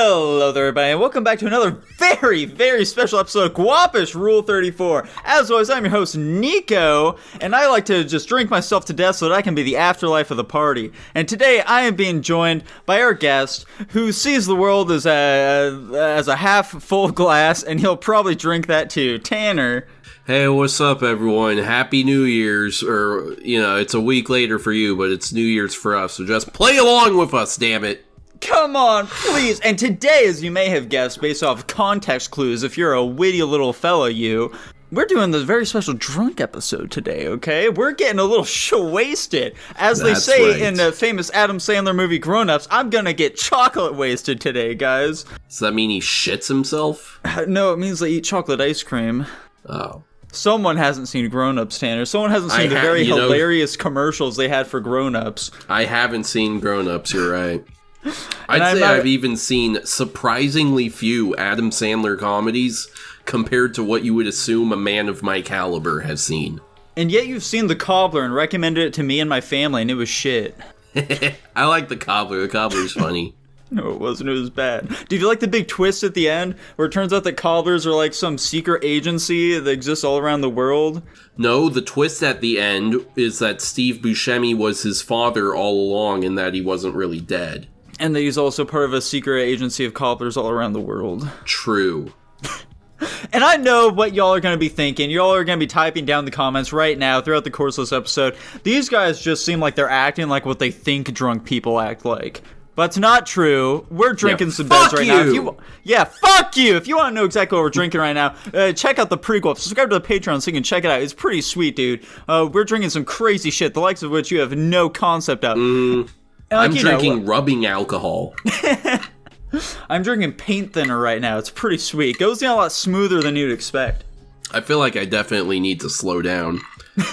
Hello there, everybody, and welcome back to another very, very special episode of Guapish Rule 34. As always, I'm your host, Nico, and I like to just drink myself to death so that I can be the afterlife of the party. And today, I am being joined by our guest, who sees the world as a half-full glass, and he'll probably drink that too, Tanner. Hey, what's up, everyone? Happy New Year's, or, it's a week later for you, but it's New Year's for us, so just play along with us, damn it. Come on, please. And today, as you may have guessed, based off context clues, if you're a witty little fellow, we're doing this very special drunk episode today, okay? We're getting a little wasted. As they say in the famous Adam Sandler movie Grown Ups, I'm gonna get chocolate wasted today, guys. Does that mean he shits himself? No, it means they eat chocolate ice cream. Oh. Someone hasn't seen Grown Ups, Tanner. Someone hasn't seen the very hilarious commercials they had for Grown Ups. I haven't seen Grown Ups, you're right. I'd say I've even seen surprisingly few Adam Sandler comedies compared to what you would assume a man of my caliber has seen. And yet you've seen The Cobbler and recommended it to me and my family, and it was shit. I like The Cobbler. The Cobbler's funny. No, it wasn't. It was bad. Did you like the big twist at the end, where it turns out that cobblers are like some secret agency that exists all around the world? No, the twist at the end is that Steve Buscemi was his father all along and that he wasn't really dead. And that he's also part of a secret agency of cobblers all around the world. True. And I know what y'all are going to be thinking. Y'all are going to be typing down the comments right now throughout the course of this episode. These guys just seem like they're acting like what they think drunk people act like. But it's not true. We're drinking some beds right now. Fuck you! If you want to know exactly what we're drinking right now, check out the prequel. Subscribe to the Patreon so you can check it out. It's pretty sweet, dude. We're drinking some crazy shit, the likes of which you have no concept of. I'm drinking rubbing alcohol. I'm drinking paint thinner right now. It's pretty sweet. Goes down a lot smoother than you'd expect. I feel like I definitely need to slow down.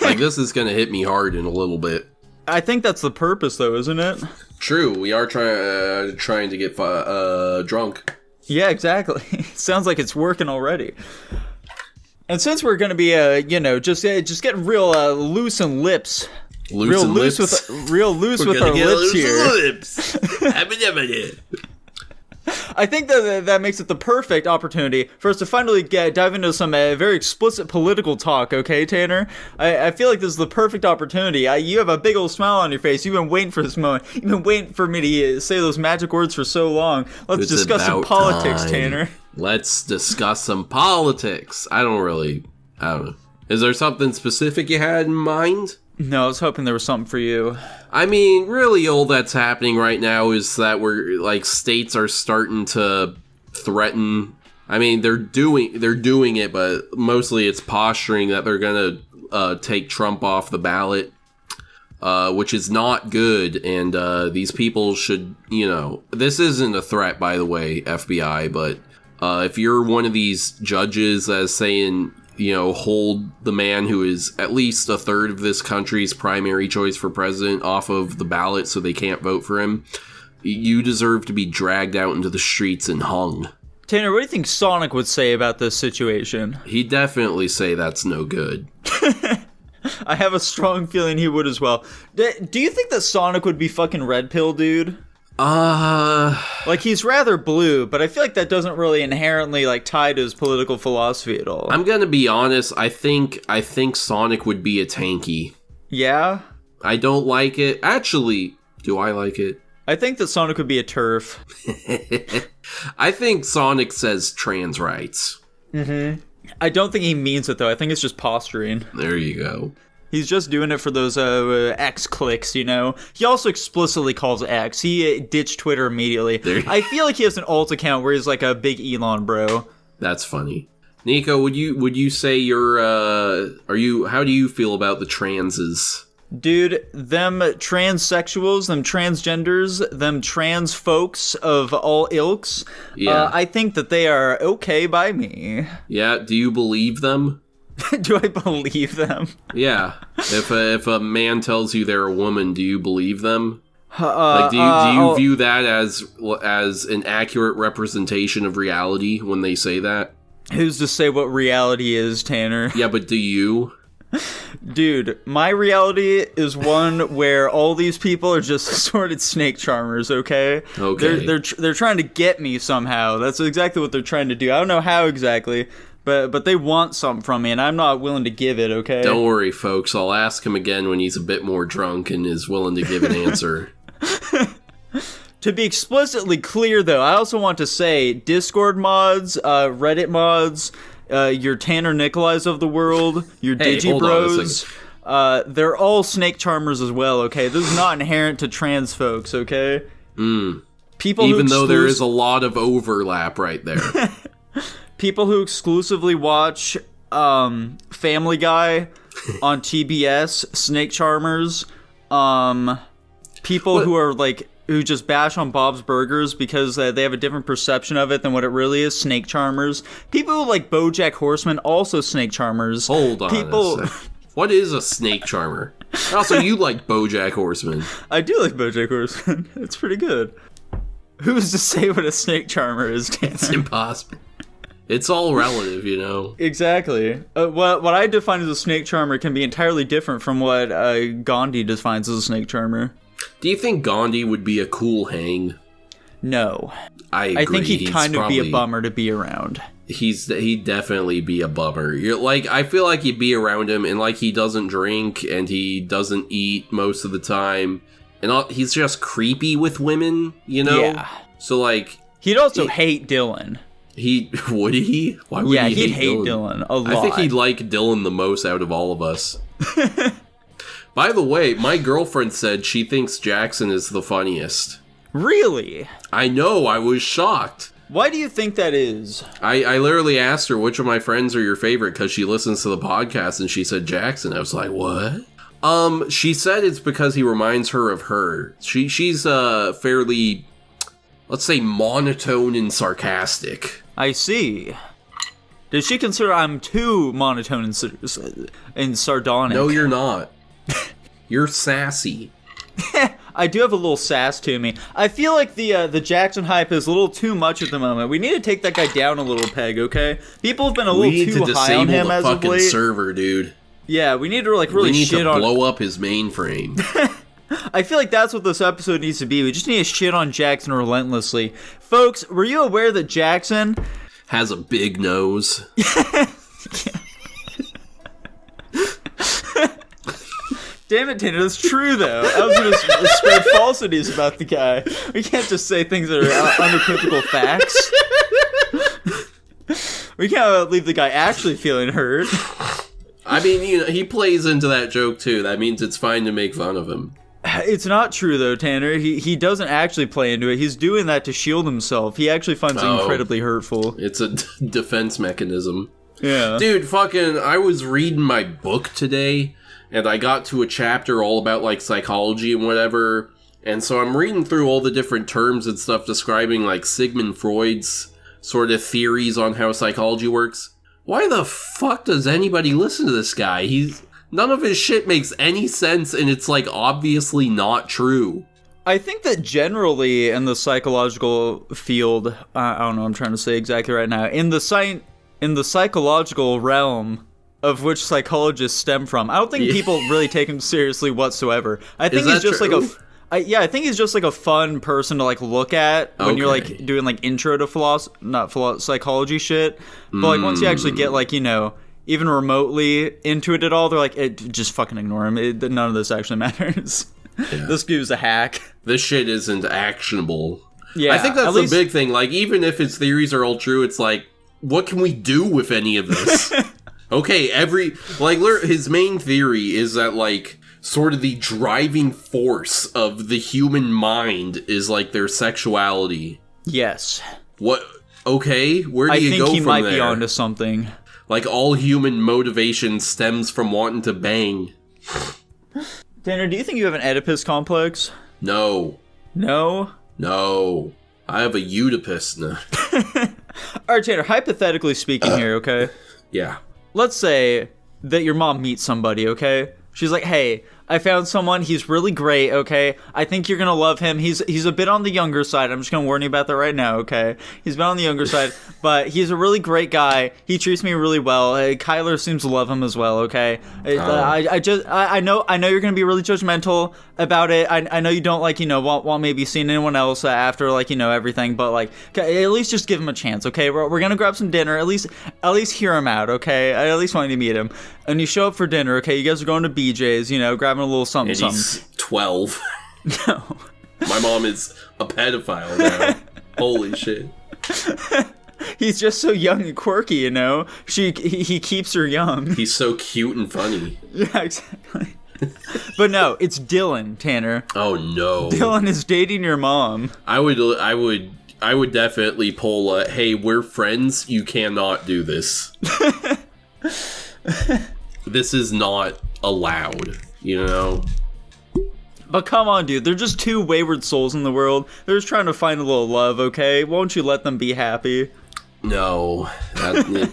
Like, this is going to hit me hard in a little bit. I think that's the purpose, though, isn't it? True. We are trying to get drunk. Yeah, exactly. Sounds like it's working already. And since we're going to be, just getting real loose in lips... Real loose with our lips here. I think that makes it the perfect opportunity for us to finally dive into some very explicit political talk, okay, Tanner? I feel like this is the perfect opportunity. You have a big old smile on your face. You've been waiting for this moment. You've been waiting for me to say those magic words for so long. Let's discuss some politics, Tanner. Let's discuss some politics. I don't know. Is there something specific you had in mind? No, I was hoping there was something for you. I mean, really all that's happening right now is that states are starting to threaten. I mean, they're doing it, but mostly it's posturing that they're going to take Trump off the ballot, which is not good. And these people should, this isn't a threat, by the way, FBI, but if you're one of these judges that's saying, hold the man who is at least a third of this country's primary choice for president off of the ballot so they can't vote for him, you deserve to be dragged out into the streets and hung. Tanner, what do you think Sonic would say about this situation? He'd definitely say that's no good. I have a strong feeling he would as well. Do you think that Sonic would be fucking red pill, dude? Like, he's rather blue, but I feel like that doesn't really inherently, tie to his political philosophy at all. I'm gonna be honest, I think Sonic would be a tanky. Yeah? I don't like it. Actually, do I like it? I think that Sonic would be a TERF. I think Sonic says trans rights. Mm-hmm. I don't think he means it, though. I think it's just posturing. There you go. He's just doing it for those X clicks, He also explicitly calls X. He ditched Twitter immediately. I feel like he has an alt account where he's like a big Elon bro. That's funny. Nico, would you say you're how do you feel about the transes? Dude, them transsexuals, them transgenders, them trans folks of all ilks, I think that they are okay by me. Yeah, do you believe them? Do I believe them? Yeah. If a man tells you they're a woman, do you believe them? Do you view that as an accurate representation of reality when they say that? Who's to say what reality is, Tanner? Yeah, but do you? Dude, my reality is one where all these people are just assorted snake charmers, okay? Okay. They're trying to get me somehow. That's exactly what they're trying to do. I don't know how exactly, but they want something from me, and I'm not willing to give it, okay? Don't worry, folks. I'll ask him again when he's a bit more drunk and is willing to give an answer. To be explicitly clear, though, I also want to say Discord mods, Reddit mods, your Tanner Nikolais of the world, your Digibros, they're all snake charmers as well, okay? This is not inherent to trans folks, okay? People Even though there is a lot of overlap right there. People who exclusively watch Family Guy on TBS, snake charmers, people who are like... who just bash on Bob's Burgers because they have a different perception of it than what it really is, snake charmers. People who like BoJack Horseman, also snake charmers. Hold on a sec. What is a snake charmer? Also, you like BoJack Horseman. I do like BoJack Horseman. It's pretty good. Who's to say what a snake charmer is, Tanner? It's impossible. It's all relative, you know. Exactly. What I define as a snake charmer can be entirely different from what Gandhi defines as a snake charmer. Do you think Gandhi would be a cool hang? No. I agree. I think he'd kind of be probably a bummer to be around. He'd definitely be a bummer. I feel like you'd be around him, and like he doesn't drink and he doesn't eat most of the time, and he's just creepy with women, you know. Yeah. So like he'd also hate Dylan. Would he? Why would he he'd hate Dylan a lot. I think he'd like Dylan the most out of all of us. By the way, my girlfriend said she thinks Jackson is the funniest. Really? I know, I was shocked. Why do you think that is? I literally asked her which of my friends are your favorite because she listens to the podcast, and she said Jackson. I was like, what? She said it's because he reminds her of her. She's fairly, let's say, monotone and sarcastic. I see. Does she consider I'm too monotone and sardonic? No, you're not. You're sassy. I do have a little sass to me. I feel like the Jackson hype is a little too much at the moment. We need to take that guy down a little peg, okay? People have been a little too high on him as of late. We need to disable the fucking server, dude. Yeah, we need to like really shit on. We need to blow up his mainframe. I feel like that's what this episode needs to be. We just need to shit on Jackson relentlessly. Folks, were you aware that Jackson has a big nose? Damn it, Tanner, that's true, though. I was going to spread falsities about the guy. We can't just say things that are unequivocal facts. We can't leave the guy actually feeling hurt. I mean, you know, he plays into that joke, too. That means it's fine to make fun of him. It's not true, though, Tanner. He doesn't actually play into it. He's doing that to shield himself. He actually finds it incredibly hurtful. It's a defense mechanism. Yeah. Dude, I was reading my book today, and I got to a chapter all about, like, psychology and whatever, and so I'm reading through all the different terms and stuff describing, like, Sigmund Freud's sort of theories on how psychology works. Why the fuck does anybody listen to this guy? None of his shit makes any sense, and it's, like, obviously not true. I think that generally in the psychological field, I don't know what I'm trying to say exactly right now, in the psychological realm of which psychologists stem from, I don't think people really take him seriously whatsoever. I think he's just true? I think he's just like a fun person to like look at when you're like doing like intro to psychology shit. But like once you actually get like, you know, even remotely into it at all, they're like, just fucking ignore him. None of this actually matters. Yeah. This dude's a hack. This shit isn't actionable. Yeah, I think that's the big thing. Like, even if his theories are all true, it's like, what can we do with any of this? Okay, his main theory is that, like, sort of the driving force of the human mind is, like, their sexuality. Yes. What? Okay, where do you go from there? I think he might be onto something. Like, all human motivation stems from wanting to bang. Tanner, do you think you have an Oedipus complex? No. No? No. I have a Oedipus now. Alright, Tanner, hypothetically speaking here, okay? Yeah. Let's say that your mom meets somebody, okay? She's like, hey, I found someone. He's really great, okay? I think you're gonna love him. He's a bit on the younger side. I'm just gonna warn you about that right now, okay? He's been on the younger side, but he's a really great guy. He treats me really well. Kyler seems to love him as well, okay? I know you're gonna be really judgmental about it. I know you don't want maybe seeing anyone else after everything, but at least just give him a chance, okay? We're gonna grab some dinner. At least hear him out, okay? I at least want you to meet him. And you show up for dinner, okay? You guys are going to BJ's, grabbing a little something. And he's 12. No. My mom is a pedophile now. Holy shit. He's just so young and quirky, he keeps her young. He's so cute and funny. Yeah, exactly. But no, it's Dylan, Tanner. Oh no. Dylan is dating your mom. I would definitely pull a, hey, we're friends, you cannot do this. This is not allowed, But come on, dude. They're just two wayward souls in the world. They're just trying to find a little love, okay? Won't you let them be happy? No.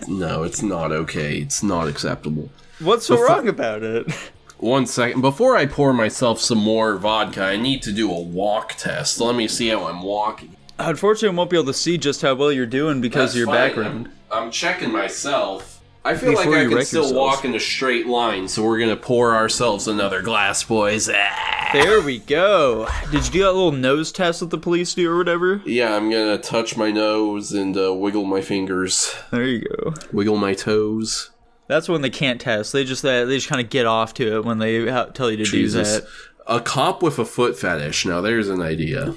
No, it's not okay. It's not acceptable. What's so wrong about it? 1 second. Before I pour myself some more vodka, I need to do a walk test. Let me see how I'm walking. Unfortunately, I won't be able to see just how well you're doing because of your background. I'm checking myself. I feel like I can still walk in a straight line, so we're gonna pour ourselves another glass, boys. There we go. Did you do that little nose test that the police do or whatever? Yeah, I'm gonna touch my nose and wiggle my fingers. There you go. Wiggle my toes. That's when they can't test. They just kind of get off to it when they tell you to do that. A cop with a foot fetish. Now there's an idea.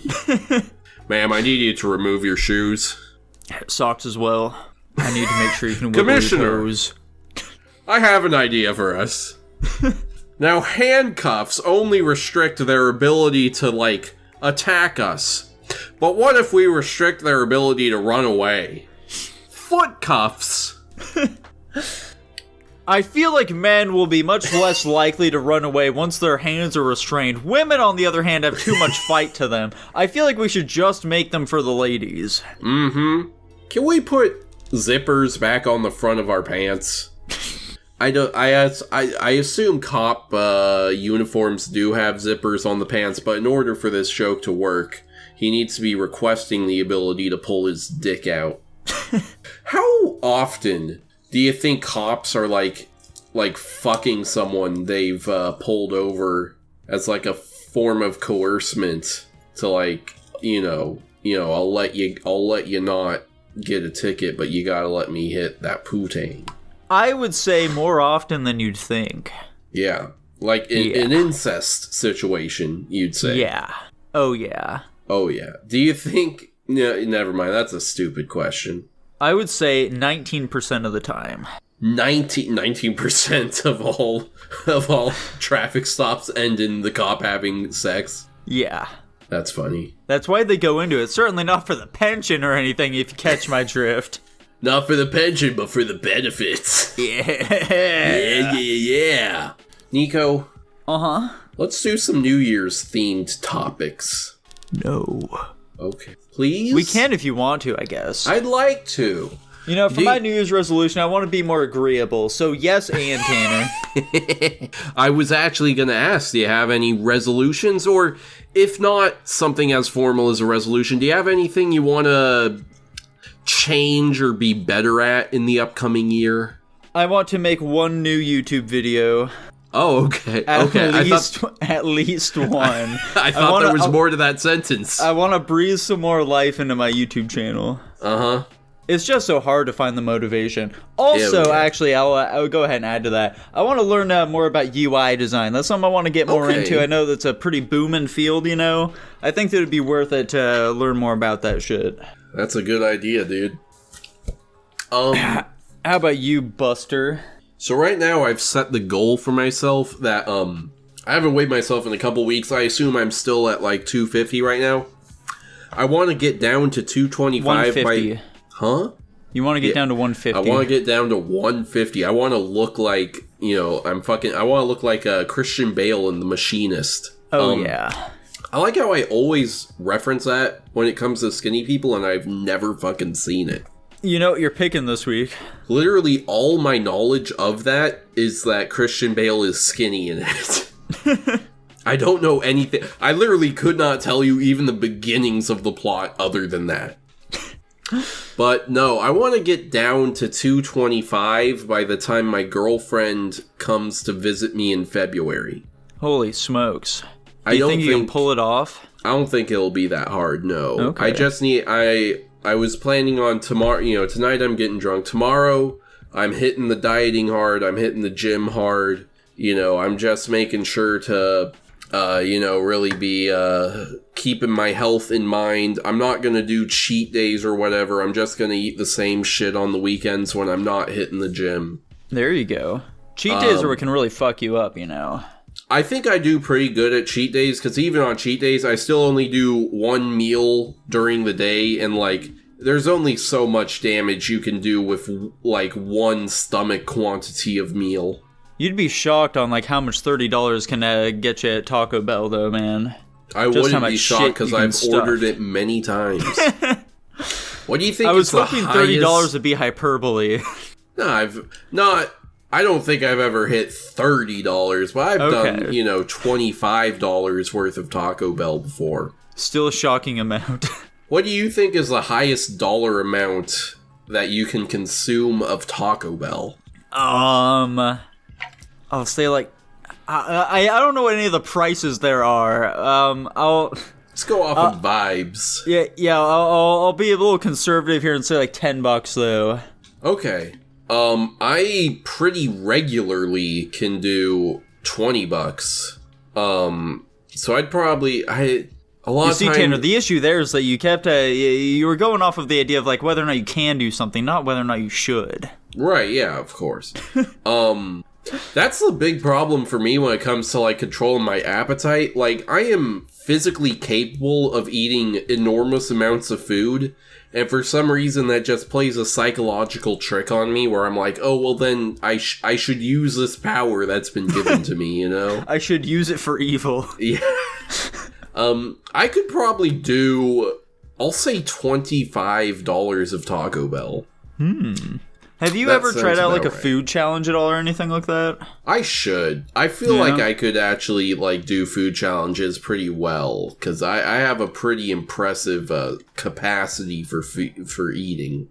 Ma'am, I need you to remove your shoes. Socks as well. I need to make sure you can wiggle your toes. I have an idea for us. Now, handcuffs only restrict their ability to, attack us. But what if we restrict their ability to run away? Foot cuffs. I feel like men will be much less likely to run away once their hands are restrained. Women, on the other hand, have too much fight to them. I feel like we should just make them for the ladies. Mm-hmm. Can we put zippers back on the front of our pants? I assume cop uniforms do have zippers on the pants, but in order for this joke to work, he needs to be requesting the ability to pull his dick out. How often do you think cops are like fucking someone they've pulled over as a form of coercement to I'll let you not get a ticket, but you gotta let me hit that poutine. I would say more often than you'd think. Yeah. An incest situation, you'd say. Yeah. Oh, yeah. Oh, yeah. Do you think... No, never mind. That's a stupid question. I would say 19% of the time. 19% of all traffic stops end in the cop having sex? Yeah. That's funny. That's why they go into it. Certainly not for the pension or anything, if you catch my drift. Not for the pension, but for the benefits. Yeah. Yeah. Nico. Uh-huh. Let's do some New Year's themed topics. No. Okay. Please? We can if you want to, I guess. I'd like to. For my New Year's resolution, I want to be more agreeable. So yes, and Tanner. I was actually going to ask, do you have any resolutions? Or if not something as formal as a resolution, do you have anything you want to change or be better at in the upcoming year? I want to make one new YouTube video. Oh, okay. At least one. I thought there was more to that sentence. I want to breathe some more life into my YouTube channel. Uh-huh. It's just so hard to find the motivation. Also, actually, I'll go ahead and add to that. I want to learn more about UI design. That's something I want to get more into. I know that's a pretty booming field, I think that it'd be worth it to learn more about that shit. That's a good idea, dude. How about you, Buster? So right now, I've set the goal for myself that, I haven't weighed myself in a couple weeks. I assume I'm still at 250 right now. I want to get down to 225 150. Huh? You want to get down to 150. I want to get down to 150. I want to look like, I want to look like Christian Bale in The Machinist. Oh, yeah. I like how I always reference that when it comes to skinny people, and I've never fucking seen it. You know what you're picking this week? Literally all my knowledge of that is that Christian Bale is skinny in it. I don't know anything. I literally could not tell you even the beginnings of the plot other than that. But no, I want to get down to 225 by the time my girlfriend comes to visit me in February. Holy smokes. Do you think you can pull it off? I don't think it'll be that hard, no. Okay. I just need... I was planning on tomorrow... tonight I'm getting drunk. Tomorrow, I'm hitting the dieting hard. I'm hitting the gym hard. I'm just making sure to... really be keeping my health in mind. I'm not going to do cheat days or whatever. I'm just going to eat the same shit on the weekends when I'm not hitting the gym. There you go. Cheat days are what can really fuck you up, I think I do pretty good at cheat days, because even on cheat days, I still only do one meal during the day, and, there's only so much damage you can do with, one stomach quantity of meal. You'd be shocked on, how much $30 can get you at Taco Bell, though, man. I wouldn't be shocked, because I've ordered it many times. What do you think? I was hoping $30 would be hyperbole. I don't think I've ever hit $30, but I've done, $25 worth of Taco Bell before. Still a shocking amount. What do you think is the highest dollar amount that you can consume of Taco Bell? I'll say I don't know what any of the prices there are. Let's go off of vibes. Yeah. I'll be a little conservative here and say $10 though. Okay. I pretty regularly can do $20. So I'd probably a lot you of see, time... Tanner, the issue there is that you kept you were going off of the idea of whether or not you can do something, not whether or not you should. Right? Yeah, of course. That's the big problem for me when it comes to controlling my appetite. I am physically capable of eating enormous amounts of food. And for some reason, that just plays a psychological trick on me where I'm oh, well then, I should use this power that's been given to me, I should use it for evil. Yeah. I could probably do, I'll say $25 of Taco Bell. Have you ever tried out a food challenge at all or anything like that? I should. I feel like I could actually do food challenges pretty well, because I have a pretty impressive capacity for eating.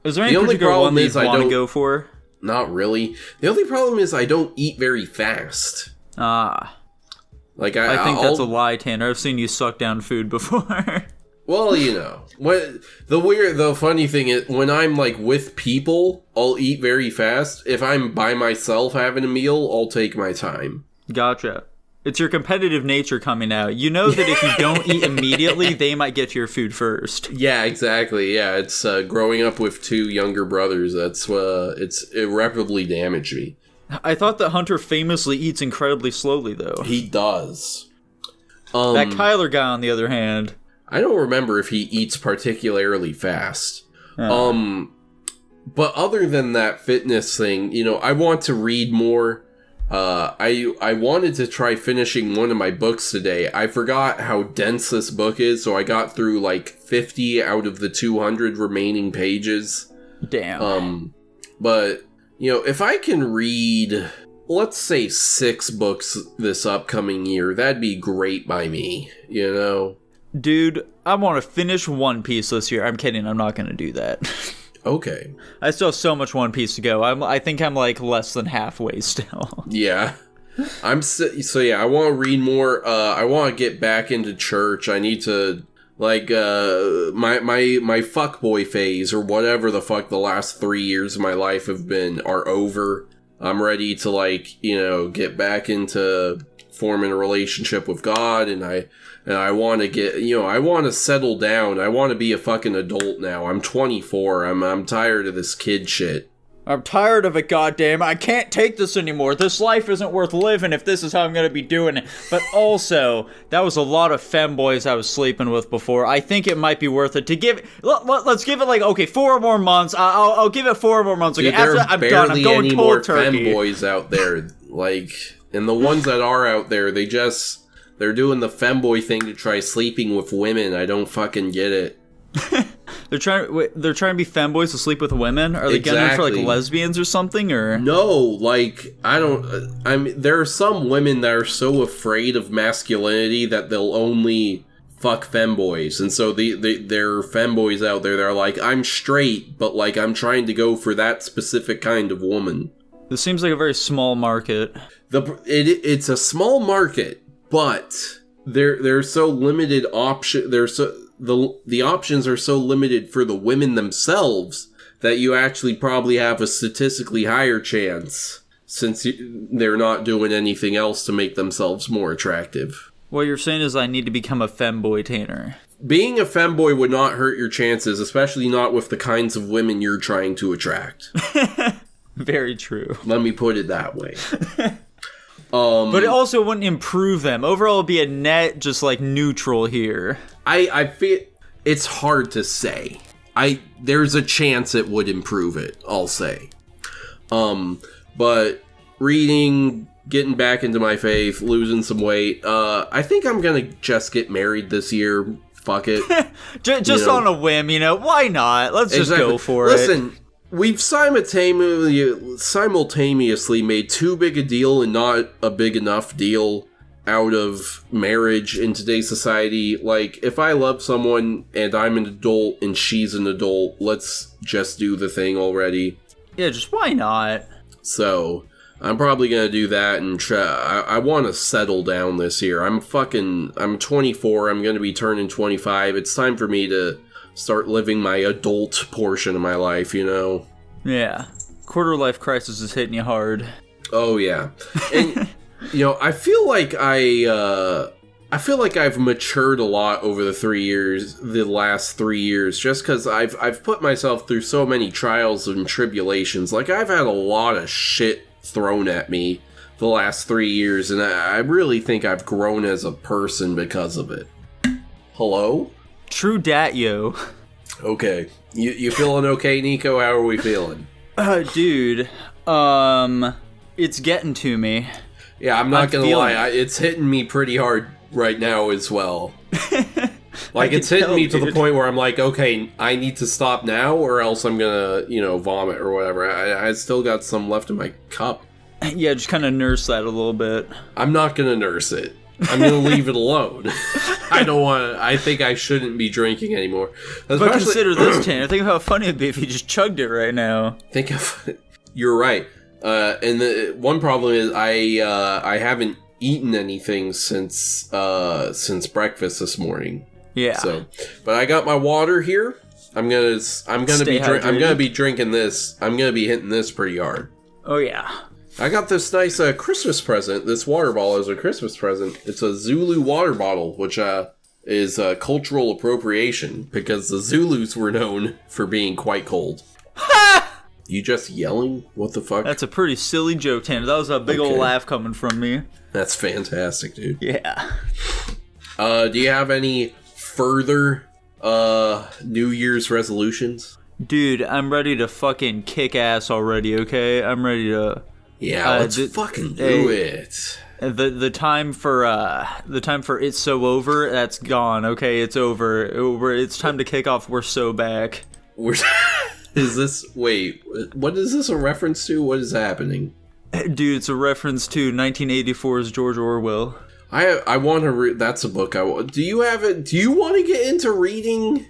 Is there any particular one that you want to go for? Not really. The only problem is I don't eat very fast. I think that's a lie, Tanner. I've seen you suck down food before. Well, the funny thing is, when I'm, with people, I'll eat very fast. If I'm by myself having a meal, I'll take my time. Gotcha. It's your competitive nature coming out. You know that if you don't eat immediately, they might get to your food first. Yeah, exactly. Yeah, it's growing up with two younger brothers. That's it's irreparably damaged me. I thought that Hunter famously eats incredibly slowly, though. He does. That Kyler guy, on the other hand... I don't remember if he eats particularly fast. But other than that fitness thing, I want to read more. I wanted to try finishing one of my books today. I forgot how dense this book is, so I got through 50 out of the 200 remaining pages. Damn. But, if I can read, let's say 6 books this upcoming year, that'd be great by me, Dude, I want to finish One Piece this year. I'm kidding, I'm not going to do that. Okay. I still have so much One Piece to go. I think I'm less than halfway still. Yeah. I want to read more. I want to get back into church. I need to, my fuckboy phase, or whatever the fuck the last 3 years of my life are over. I'm ready to, get back into forming a relationship with God, and I want to get, I want to settle down. I want to be a fucking adult now. I'm 24. I'm tired of this kid shit. I'm tired of it, goddamn. I can't take this anymore. This life isn't worth living if this is how I'm going to be doing it. But also, that was a lot of femboys I was sleeping with before. I think it might be worth it to give... Let's give it 4 more months. I'll give it 4 more months. Okay, dude, there after are I'm done. I'm going any more cold turkey. femboys out there. And the ones that are out there, they're doing the femboy thing to try sleeping with women. I don't fucking get it. They're trying to be femboys to sleep with women? Are they going for, like, lesbians or something, or? No, like, I mean, there are some women that are so afraid of masculinity that they'll only fuck femboys. And so there are femboys out there that are like, I'm straight, but, like, I'm trying to go for that specific kind of woman. This seems like a very small market. It's a small market, but they're so limited the options are so limited for the women themselves that you actually probably have a statistically higher chance since they're not doing anything else to make themselves more attractive. What you're saying is I need to become a femboy, Tanner. Being a femboy would not hurt your chances, especially not with the kinds of women you're trying to attract. Very true. Let me put it that way. But it also wouldn't improve them. Overall, it'd be a net, just like neutral here. I feel it's hard to say. There's a chance it would improve it, I'll say. But reading, getting back into my faith, losing some weight, I think I'm gonna just get married this year. Fuck it. just on a whim, why not? Let's just go for it. Listen, we've simultaneously made too big a deal and not a big enough deal out of marriage in today's society. Like, if I love someone and I'm an adult and she's an adult, let's just do the thing already. Yeah, just why not? So, I'm probably gonna do that and I want to settle down this year. I'm 24, I'm gonna be turning 25. It's time for me to start living my adult portion of my life, Yeah. Quarter life crisis is hitting you hard. Oh, yeah. And, I feel like I've matured a lot over the last 3 years, just because I've put myself through so many trials and tribulations. Like, I've had a lot of shit thrown at me the last 3 years, and I really think I've grown as a person because of it. Hello? True dat, yo. Okay. You feeling okay, Nico? How are we feeling? Dude, it's getting to me. Yeah, I'm not gonna lie, it's hitting me pretty hard right now as well. Like, it's hitting me to the point where I'm like, okay, I need to stop now or else I'm gonna, vomit or whatever. I still got some left in my cup. Yeah, just kind of nurse that a little bit. I'm not gonna nurse it. I'm gonna leave it alone. I think I shouldn't be drinking anymore. But consider this, Tanner. Think of how funny it'd be if you just chugged it right now. You're right. And the one problem is I haven't eaten anything since breakfast this morning. Yeah. So, but I got my water here. I'm gonna be drinking this. I'm gonna be hitting this pretty hard. Oh yeah. I got this nice Christmas present. This water bottle is a Christmas present. It's a Zulu water bottle, which is cultural appropriation because the Zulus were known for being quite cold. Ha! You just yelling? What the fuck? That's a pretty silly joke, Tanner. That was a big old laugh coming from me. That's fantastic, dude. Yeah. Do you have any further New Year's resolutions? Dude, I'm ready to fucking kick ass already, okay? I'm ready to... Yeah, let's fucking do it. The time for It's So Over, that's gone, okay? It's over. It's time to kick off We're So Back. Wait, what is this a reference to? What is happening? Dude, it's a reference to 1984's George Orwell. I want to read. That's a book I want. Do you have it? Do you want to get into reading?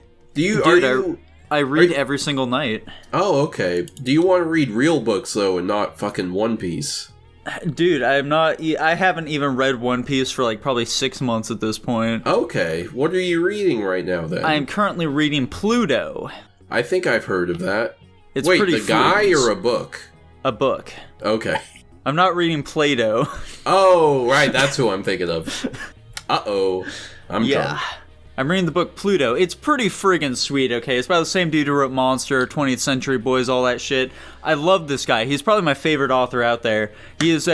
I read every single night. Oh, okay. Do you want to read real books though, and not fucking One Piece? Dude, I haven't even read One Piece for like probably 6 months at this point. Okay, what are you reading right now then? I am currently reading Pluto. I think I've heard of that. It's Wait, pretty the guy or a book? A book. Okay. I'm not reading Plato. Oh, right, that's who I'm thinking of. Uh-oh. I'm drunk. I'm reading the book Pluto. It's pretty friggin' sweet, okay? It's by the same dude who wrote Monster, 20th Century Boys, all that shit. I love this guy. He's probably my favorite author out there. He is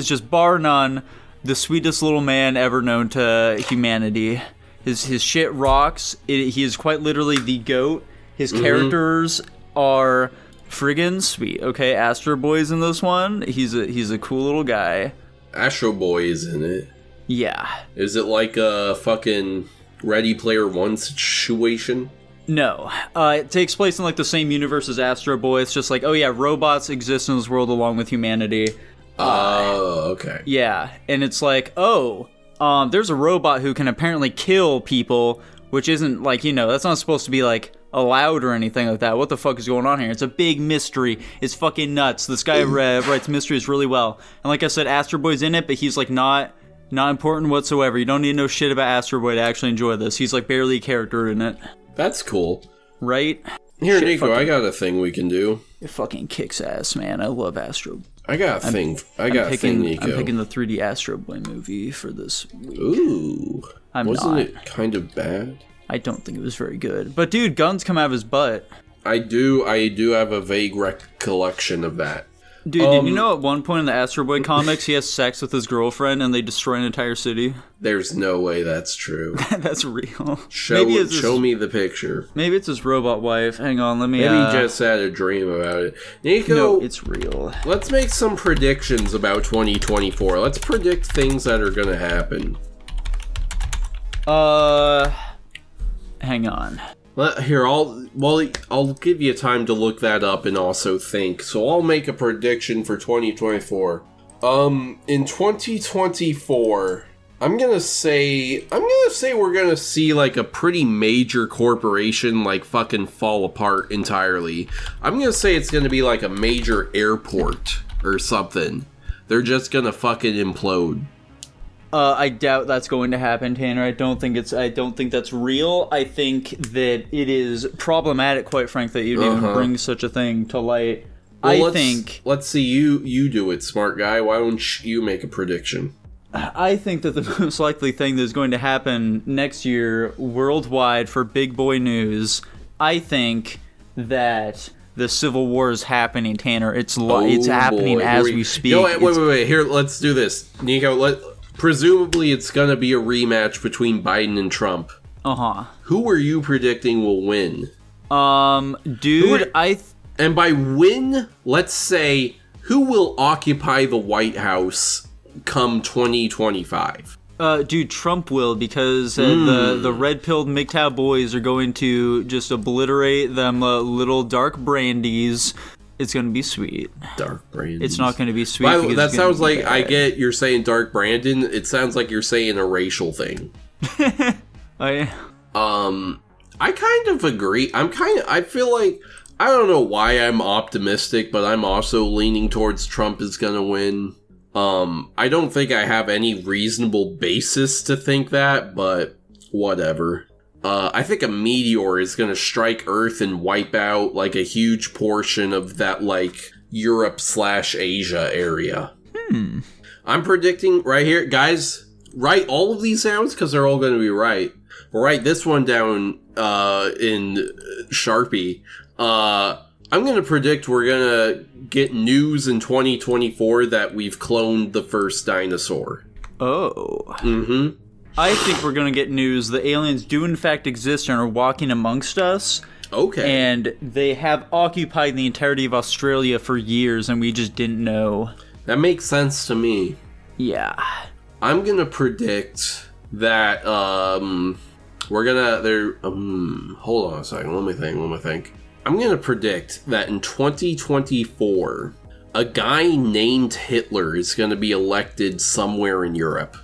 just bar none the sweetest little man ever known to humanity. His shit rocks. He is quite literally the GOAT. His characters are friggin' sweet, okay? Astro Boy's in this one. He's a cool little guy. Astro Boy is in it. Yeah. Is it like a fucking Ready Player One situation? No. It takes place in, like, the same universe as Astro Boy. It's just like, oh, yeah, robots exist in this world along with humanity. Oh, okay. Yeah, and it's like, there's a robot who can apparently kill people, which isn't, like, that's not supposed to be, like, allowed or anything like that. What the fuck is going on here? It's a big mystery. It's fucking nuts. This guy writes mysteries really well. And like I said, Astro Boy's in it, but he's, like, not important whatsoever. You don't need to know shit about Astro Boy to actually enjoy this. He's, like, barely a character in it. That's cool. Right? Here, shit, Nico, I got a thing we can do. It fucking kicks ass, man. I love Astro Boy. I got a thing, Nico. I'm picking the 3D Astro Boy movie for this week. Ooh. Wasn't it kind of bad? I don't think it was very good. But dude, guns come out of his butt. I do have a vague recollection of that. Dude, did you know at one point in the Astro Boy comics, he has sex with his girlfriend and they destroy an entire city? There's no way that's true. That's real. Show me the picture. Maybe it's his robot wife. Hang on, let me... Maybe he just had a dream about it. Nico, no, it's real. Let's make some predictions about 2024. Let's predict things that are gonna happen. Hang on. Here, I'll give you time to look that up and also think. So I'll make a prediction for 2024. In 2024, I'm gonna say we're gonna see like a pretty major corporation like fucking fall apart entirely. I'm gonna say it's gonna be like a major airport or something. They're just gonna fucking implode. I doubt that's going to happen, Tanner. I don't think that's real. I think that it is problematic, quite frankly, that you'd even bring such a thing to light. Well, let's see you do it, smart guy. Why don't you make a prediction? I think that the most likely thing that's going to happen next year worldwide for big boy news, I think that the Civil War is happening, Tanner. It's happening as we speak. No, wait. Here, let's do this. Nico, presumably, it's going to be a rematch between Biden and Trump. Who are you predicting will win? Dude, and by win, let's say, who will occupy the White House come 2025? Dude, Trump will, because the red-pilled MGTOW boys are going to just obliterate them little dark brandies. It's going to be sweet. Dark Brandon. It's not going to be sweet. By the way, that sounds like, I get you're saying Dark Brandon. It sounds like you're saying a racial thing. Oh, yeah. I kind of agree. I feel like, I don't know why I'm optimistic, but I'm also leaning towards Trump is going to win. I don't think I have any reasonable basis to think that, but whatever. I think a meteor is going to strike Earth and wipe out, like, a huge portion of that, like, Europe/Asia area. I'm predicting right here, guys, write all of these down, because they're all going to be right. But write this one down in Sharpie. I'm going to predict we're going to get news in 2024 that we've cloned the first dinosaur. Oh. I think we're going to get news the aliens do in fact exist and are walking amongst us. Okay. And they have occupied the entirety of Australia for years and we just didn't know. That makes sense to me. Yeah. I'm going to predict that we're going to... hold on a second. Let me think. I'm going to predict that in 2024, a guy named Hitler is going to be elected somewhere in Europe.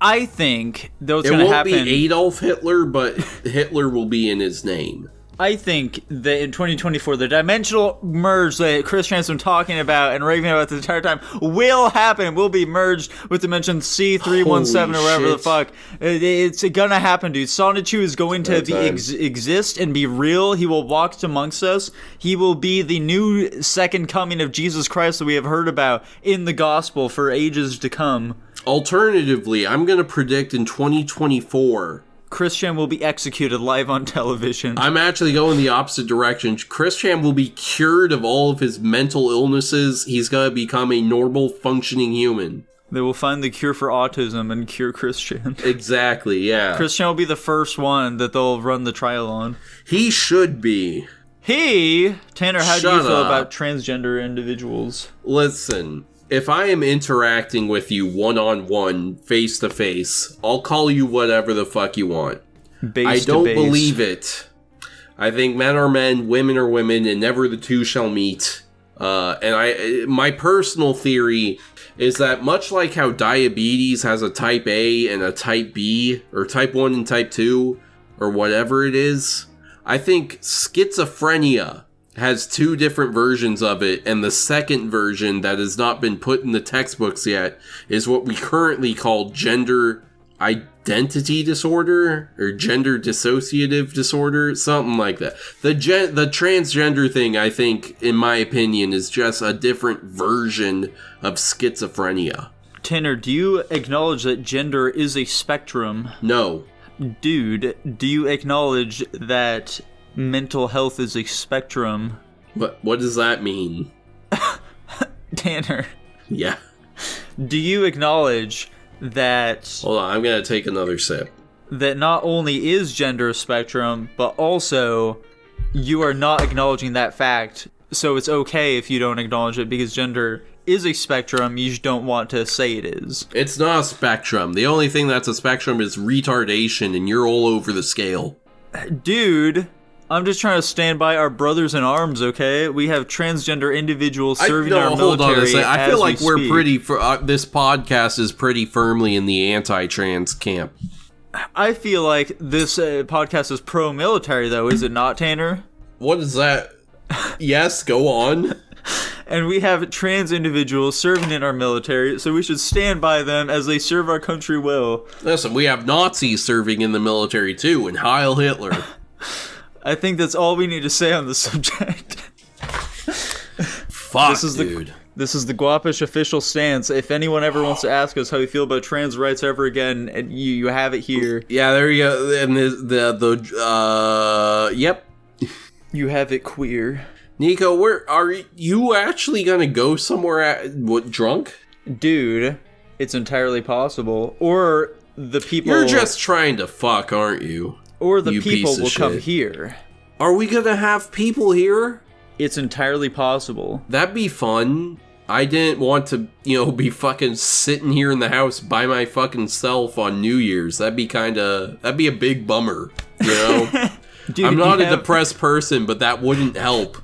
I think what's going to happen... It won't be Adolf Hitler, but Hitler will be in his name. I think that in 2024, the dimensional merge that Chris Chan's been talking about and raving about the entire time will happen. Will be merged with dimension C317 or whatever the fuck. It's gonna happen, dude. Sonichu is going to exist and be real. He will walk amongst us. He will be the new second coming of Jesus Christ that we have heard about in the gospel for ages to come. Alternatively, I'm gonna predict in 2024... Christian will be executed live on television. I'm actually going the opposite direction. Christian will be cured of all of his mental illnesses. He's going to become a normal, functioning human. They will find the cure for autism and cure Christian. Exactly, yeah. Christian will be the first one that they'll run the trial on. He should be. Tanner, how do you feel about transgender individuals? Listen, if I am interacting with you one-on-one, face-to-face, I'll call you whatever the fuck you want. I don't believe it. I think men are men, women are women, and never the two shall meet. My personal theory is that much like how diabetes has a type A and a type B, or type 1 and type 2, or whatever it is, I think schizophrenia has two different versions of it, and the second version that has not been put in the textbooks yet is what we currently call gender identity disorder, or gender dissociative disorder, something like that. The transgender thing, I think, in my opinion, is just a different version of schizophrenia. Tanner, do you acknowledge that gender is a spectrum? No. Dude, do you acknowledge that mental health is a spectrum? What does that mean? Tanner. Yeah. Do you acknowledge that... Hold on, I'm gonna take another sip. That not only is gender a spectrum, but also you are not acknowledging that fact, so it's okay if you don't acknowledge it, because gender is a spectrum, you just don't want to say it is. It's not a spectrum. The only thing that's a spectrum is retardation, and you're all over the scale. Dude, I'm just trying to stand by our brothers in arms, okay? We have transgender individuals serving our military. Hold on a second. I feel like we're pretty... this podcast is pretty firmly in the anti-trans camp. I feel like this podcast is pro-military, though, is it not, Tanner? What is that? Yes, go on. And we have trans individuals serving in our military, so we should stand by them as they serve our country well. Listen, we have Nazis serving in the military, too, and Heil Hitler. I think that's all we need to say on the subject. Fuck, dude. This is the Guapish official stance. If anyone ever wants to ask us how we feel about trans rights ever again, you have it here. Yeah, there you go. And yep. You have it queer. Nico, where are you actually gonna go somewhere drunk? Dude, it's entirely possible. Or the people... You're just trying to fuck, aren't you? Or the people will come here. Are we gonna have people here? It's entirely possible. That'd be fun. I didn't want to, be fucking sitting here in the house by my fucking self on New Year's. That'd be a big bummer, Dude, I'm not a depressed person, but that wouldn't help.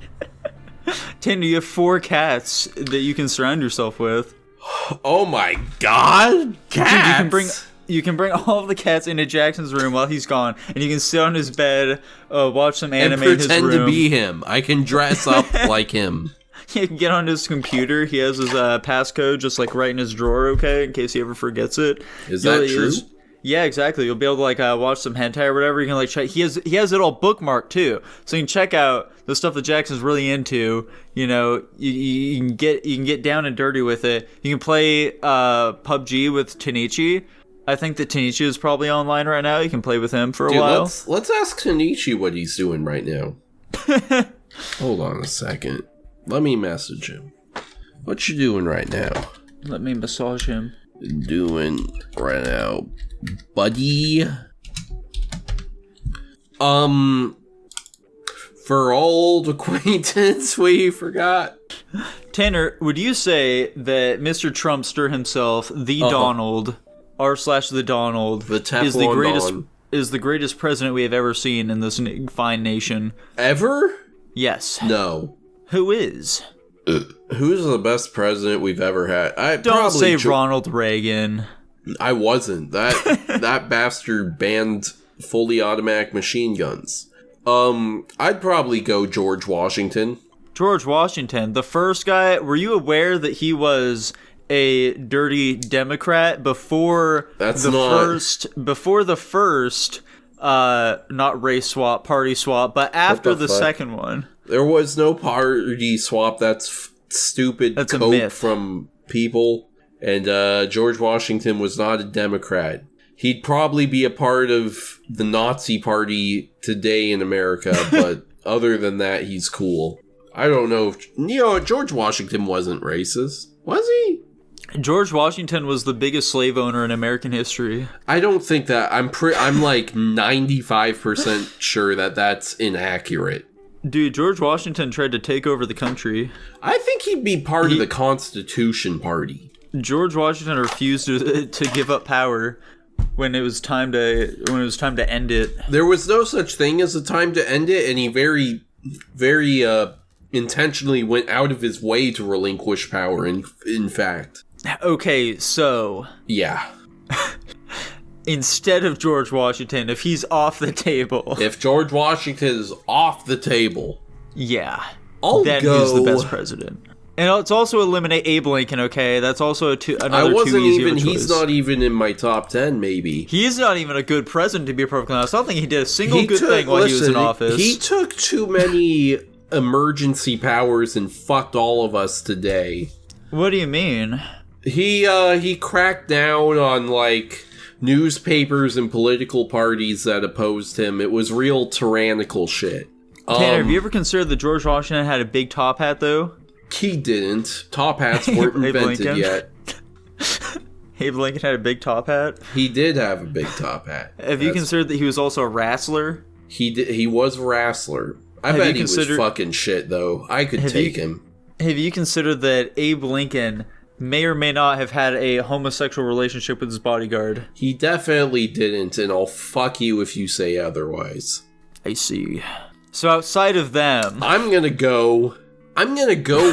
Tanner, you have 4 cats that you can surround yourself with. Oh my god! Cats! Dude, you can bring all of the cats into Jackson's room while he's gone, and you can sit on his bed, watch some anime in his room. And pretend to be him. I can dress up like him. You can get on his computer. He has his passcode just right in his drawer, okay, in case he ever forgets it. Is that true? Yeah, exactly. You'll be able to watch some hentai or whatever. You can check. He has it all bookmarked too, so you can check out the stuff that Jackson's really into. You can get down and dirty with it. You can play PUBG with Tanichi. I think that Tanichi is probably online right now. You can play with him for a while. Let's ask Tanichi what he's doing right now. Hold on a second. Let me message him. What you doing right now? Let me massage him. Doing right now, buddy. For old acquaintance, we forgot. Tanner, would you say that Mr. Trumpster himself, the Donald, r/the Donald, is the greatest president we have ever seen in this fine nation? Ever? Yes. No. Who is? Who's the best president we've ever had? Don't say Ronald Reagan. I wasn't. That bastard banned fully automatic machine guns. I'd probably go George Washington. George Washington, the first guy. Were you aware that he was a dirty Democrat before the first not race swap, party swap, but after the second one? There was no party swap. That's stupid. That's coke a myth from people. And George Washington was not a Democrat. He'd probably be a part of the Nazi party today in America, but other than that, he's cool. I don't know if... George Washington wasn't racist. Was he? George Washington was the biggest slave owner in American history. I don't think that... I'm 95% sure that that's inaccurate. Dude, George Washington tried to take over the country. I think he'd be part of the Constitution Party. George Washington refused to give up power. when it was time to end it. There was no such thing as a time to end it, and he very, very intentionally went out of his way to relinquish power. In fact. Okay, so yeah. Instead of George Washington, if he's off the table, if George Washington is off the table, yeah, then he's the best president. And let's also eliminate Abe Lincoln, okay? That's also another too easy of a choice. He's not even in my top 10, maybe. He's not even a good president, to be perfectly honest. I don't think he did a single good thing while he was in office. He took too many emergency powers and fucked all of us today. What do you mean? He cracked down on, like, newspapers and political parties that opposed him. It was real tyrannical shit. Tanner, have you ever considered that George Washington had a big top hat, though? He didn't. Top hats weren't invented yet. Abe Lincoln had a big top hat? He did have a big top hat. Have you considered that he was also a wrestler? He was a wrestler. I bet he was fucking shit, though. I could take him. Have you considered that Abe Lincoln may or may not have had a homosexual relationship with his bodyguard? He definitely didn't, and I'll fuck you if you say otherwise. I see. So outside of them... I'm gonna go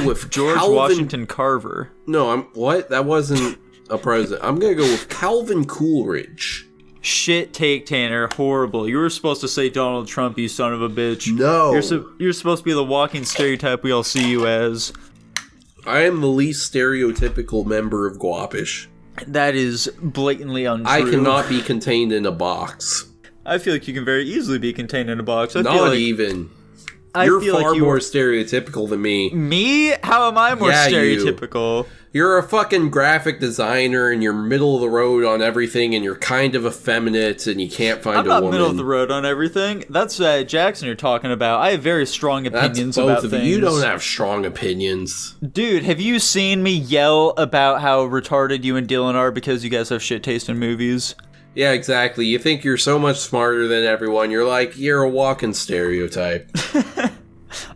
with George Washington Carver. No, what? That wasn't a president. I'm gonna go with Calvin Coolidge. Shit take, Tanner. Horrible. You were supposed to say Donald Trump, you son of a bitch. No. You're supposed to be the walking stereotype we all see you as. I am the least stereotypical member of Guapish. That is blatantly untrue. I cannot be contained in a box. I feel like you can very easily be contained in a box. Not even. You're far more stereotypical than me. Me? How am I more stereotypical? You're a fucking graphic designer and you're middle of the road on everything and you're kind of effeminate and you can't find a woman. I'm not middle of the road on everything. That's Jackson you're talking about. I have very strong opinions about things. You don't have strong opinions. Dude, have you seen me yell about how retarded you and Dylan are because you guys have shit taste in movies? Yeah, exactly. You think you're so much smarter than everyone. You're a walking stereotype.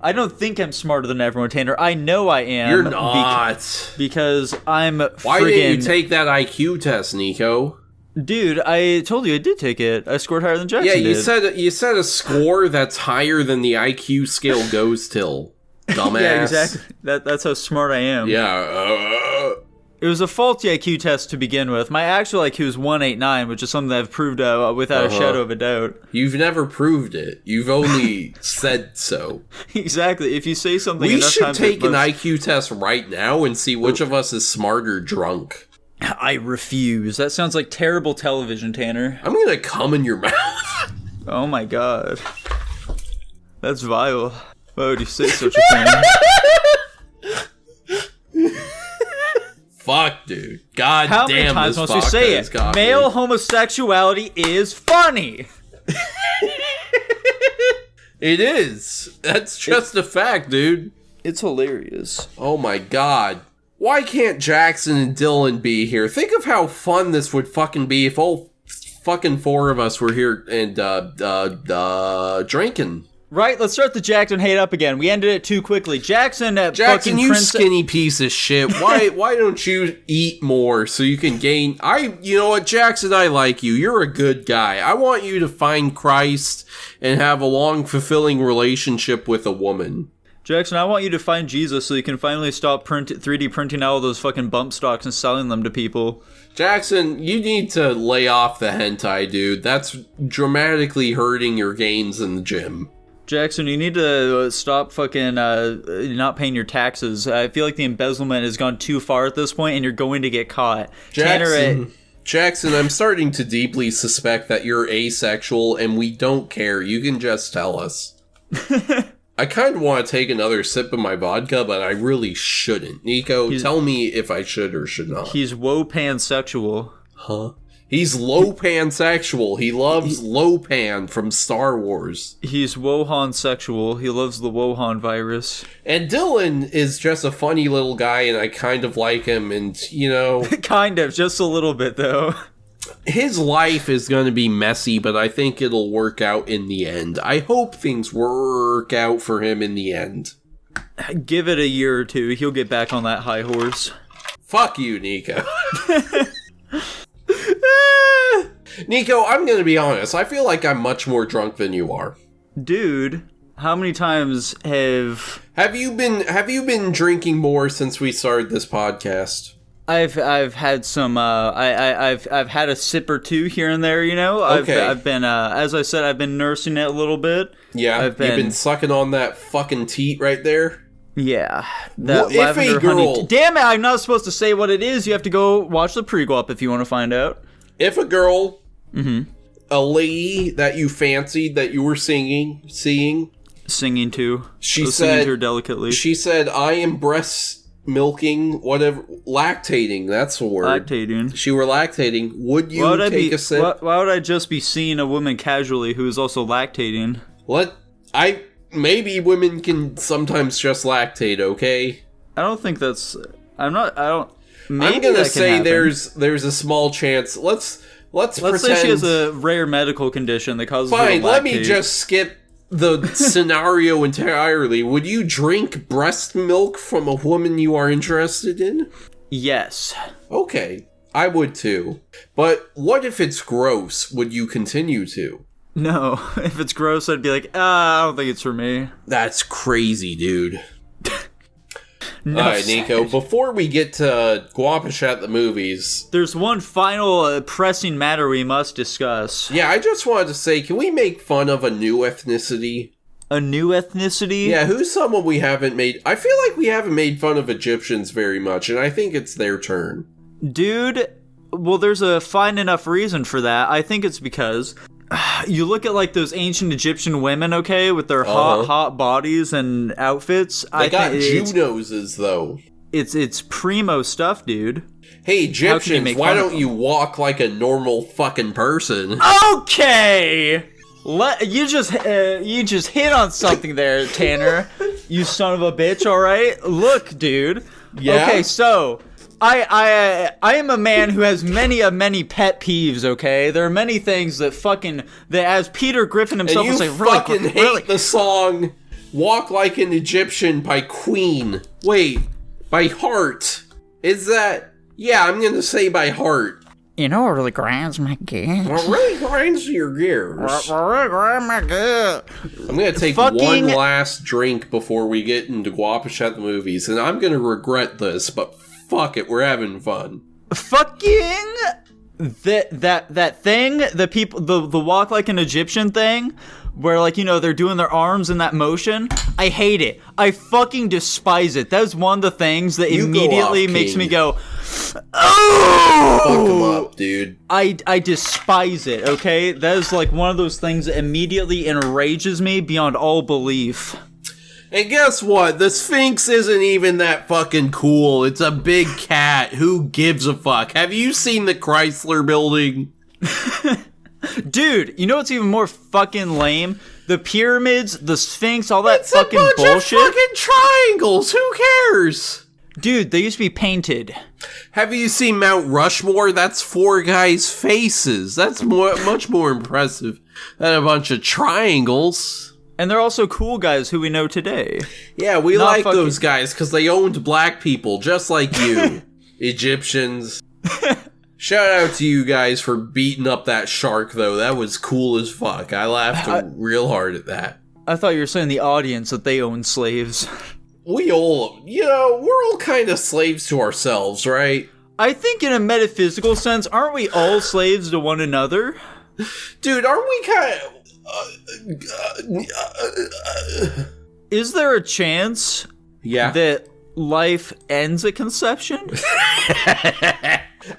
I don't think I'm smarter than everyone, Tanner. I know I am. You're not. Because I'm Why didn't you take that IQ test, Nico? Dude, I told you I did take it. I scored higher than Jackson did. You said a score that's higher than the IQ scale goes till. Dumbass. Yeah, exactly. That's how smart I am. Yeah. It was a faulty IQ test to begin with. My actual IQ is 189, which is something that I've proved without a shadow of a doubt. You've never proved it. You've only said so. Exactly. If you say something we enough times... should take an IQ test right now and see which of us is smarter drunk. I refuse. That sounds like terrible television, Tanner. I'm gonna cum in your mouth. Oh my god. That's vile. Why would you say such a thing? Fuck, dude. God How damn, many times must we say it? Male homosexuality is funny. It is. That's just a fact, dude. It's hilarious. Oh my god. Why can't Jackson and Dylan be here? Think of how fun this would fucking be if all fucking four of us were here and drinking. Right, let's start the Jackson hate up again. We ended it too quickly. Jackson, you skinny piece of shit. Why don't you eat more so you can gain? You know what, Jackson, I like you. You're a good guy. I want you to find Christ and have a long, fulfilling relationship with a woman. Jackson, I want you to find Jesus so you can finally stop 3D printing all those fucking bump stocks and selling them to people. Jackson, you need to lay off the hentai, dude. That's dramatically hurting your gains in the gym. Jackson, you need to stop fucking not paying your taxes. I feel like the embezzlement has gone too far at this point, and you're going to get caught. Jackson, I'm starting to deeply suspect that you're asexual, and we don't care. You can just tell us. I kind of want to take another sip of my vodka, but I really shouldn't. Nico, tell me if I should or should not. He's woe pansexual. Huh? He's low pansexual. He loves Lopan from Star Wars. He's Wuhan sexual. He loves the Wuhan virus. And Dylan is just a funny little guy, and I kind of like him, and, you know... Kind of, just a little bit, though. His life is going to be messy, but I think it'll work out in the end. I hope things work out for him in the end. Give it a year or two. He'll get back on that high horse. Fuck you, Nico. Nico, I'm gonna be honest. I feel like I'm much more drunk than you are. Dude, how many times have you been drinking more since we started this podcast? I've had some I've had a sip or two here and there, you know. Okay. I've been as I said, I've been nursing it a little bit. Yeah, you've been sucking on that fucking teat right there. Yeah, that well, if a girl, honey. Damn it! I'm not supposed to say what it is. You have to go watch the pre-guap if you want to find out. If a girl, a lady that you fancied that you were singing to, she said singing to her delicately. She said, "I am breast milking, whatever, lactating." That's the word. Lactating. She were lactating. Would you take a sip? Why would I just be seeing a woman casually who is also lactating? Maybe women can sometimes just lactate, okay? I don't think that's... I'm gonna say there's a small chance. Let's pretend... say she has a rare medical condition that causes her to lactate. Fine, let me just skip the scenario entirely. Would you drink breast milk from a woman you are interested in? Yes. Okay, I would too. But what if it's gross? Would you continue to? No, if it's gross, I'd be like, I don't think it's for me. That's crazy, dude. No, alright, Nico, before we get to Guapish at the movies... There's one final pressing matter we must discuss. Yeah, I just wanted to say, can we make fun of a new ethnicity? A new ethnicity? Yeah, who's someone we haven't made... I feel like we haven't made fun of Egyptians very much, and I think it's their turn. Dude, well, there's a fine enough reason for that. I think it's because... You look at, like, those ancient Egyptian women, okay, with their hot bodies and outfits. They got Jew noses, though. It's primo stuff, dude. Hey, Egyptians, why don't you walk like a normal fucking person? Okay! You just hit on something there, Tanner. You son of a bitch, alright? Look, dude. Yeah? Okay, so... I am a man who has many pet peeves, okay? There are many things that as Peter Griffin himself will say, really hate the song Walk Like an Egyptian by Queen. Wait, by Heart. Is that... Yeah, I'm gonna say by Heart. You know what really grinds my gears? What really grinds your gears? What really grinds my gears? I'm gonna take one last drink before we get into Guapish at the movies, and I'm gonna regret this, but... Fuck it, we're having fun. Fucking that thing, the walk like an Egyptian thing, where, like, you know, they're doing their arms in that motion. I hate it. I fucking despise it. That is one of the things that immediately makes me go, oh! Fuck him up, dude. I despise it, okay? That is, like, one of those things that immediately enrages me beyond all belief. And guess what? The Sphinx isn't even that fucking cool. It's a big cat. Who gives a fuck? Have you seen the Chrysler Building? Dude, you know what's even more fucking lame? The pyramids, the Sphinx, all that fucking bullshit. It's a bunch of fucking triangles. Who cares? Dude, they used to be painted. Have you seen Mount Rushmore? That's 4 guys' faces. That's much more impressive than a bunch of triangles. And they're also cool guys who we know today. Yeah, we like those guys because they owned black people, just like you, Egyptians. Shout out to you guys for beating up that shark, though. That was cool as fuck. I laughed real hard at that. I thought you were saying the audience that they own slaves. We're all kind of slaves to ourselves, right? I think in a metaphysical sense, aren't we all slaves to one another? Dude, aren't we kind of... Is there a chance that life ends at conception?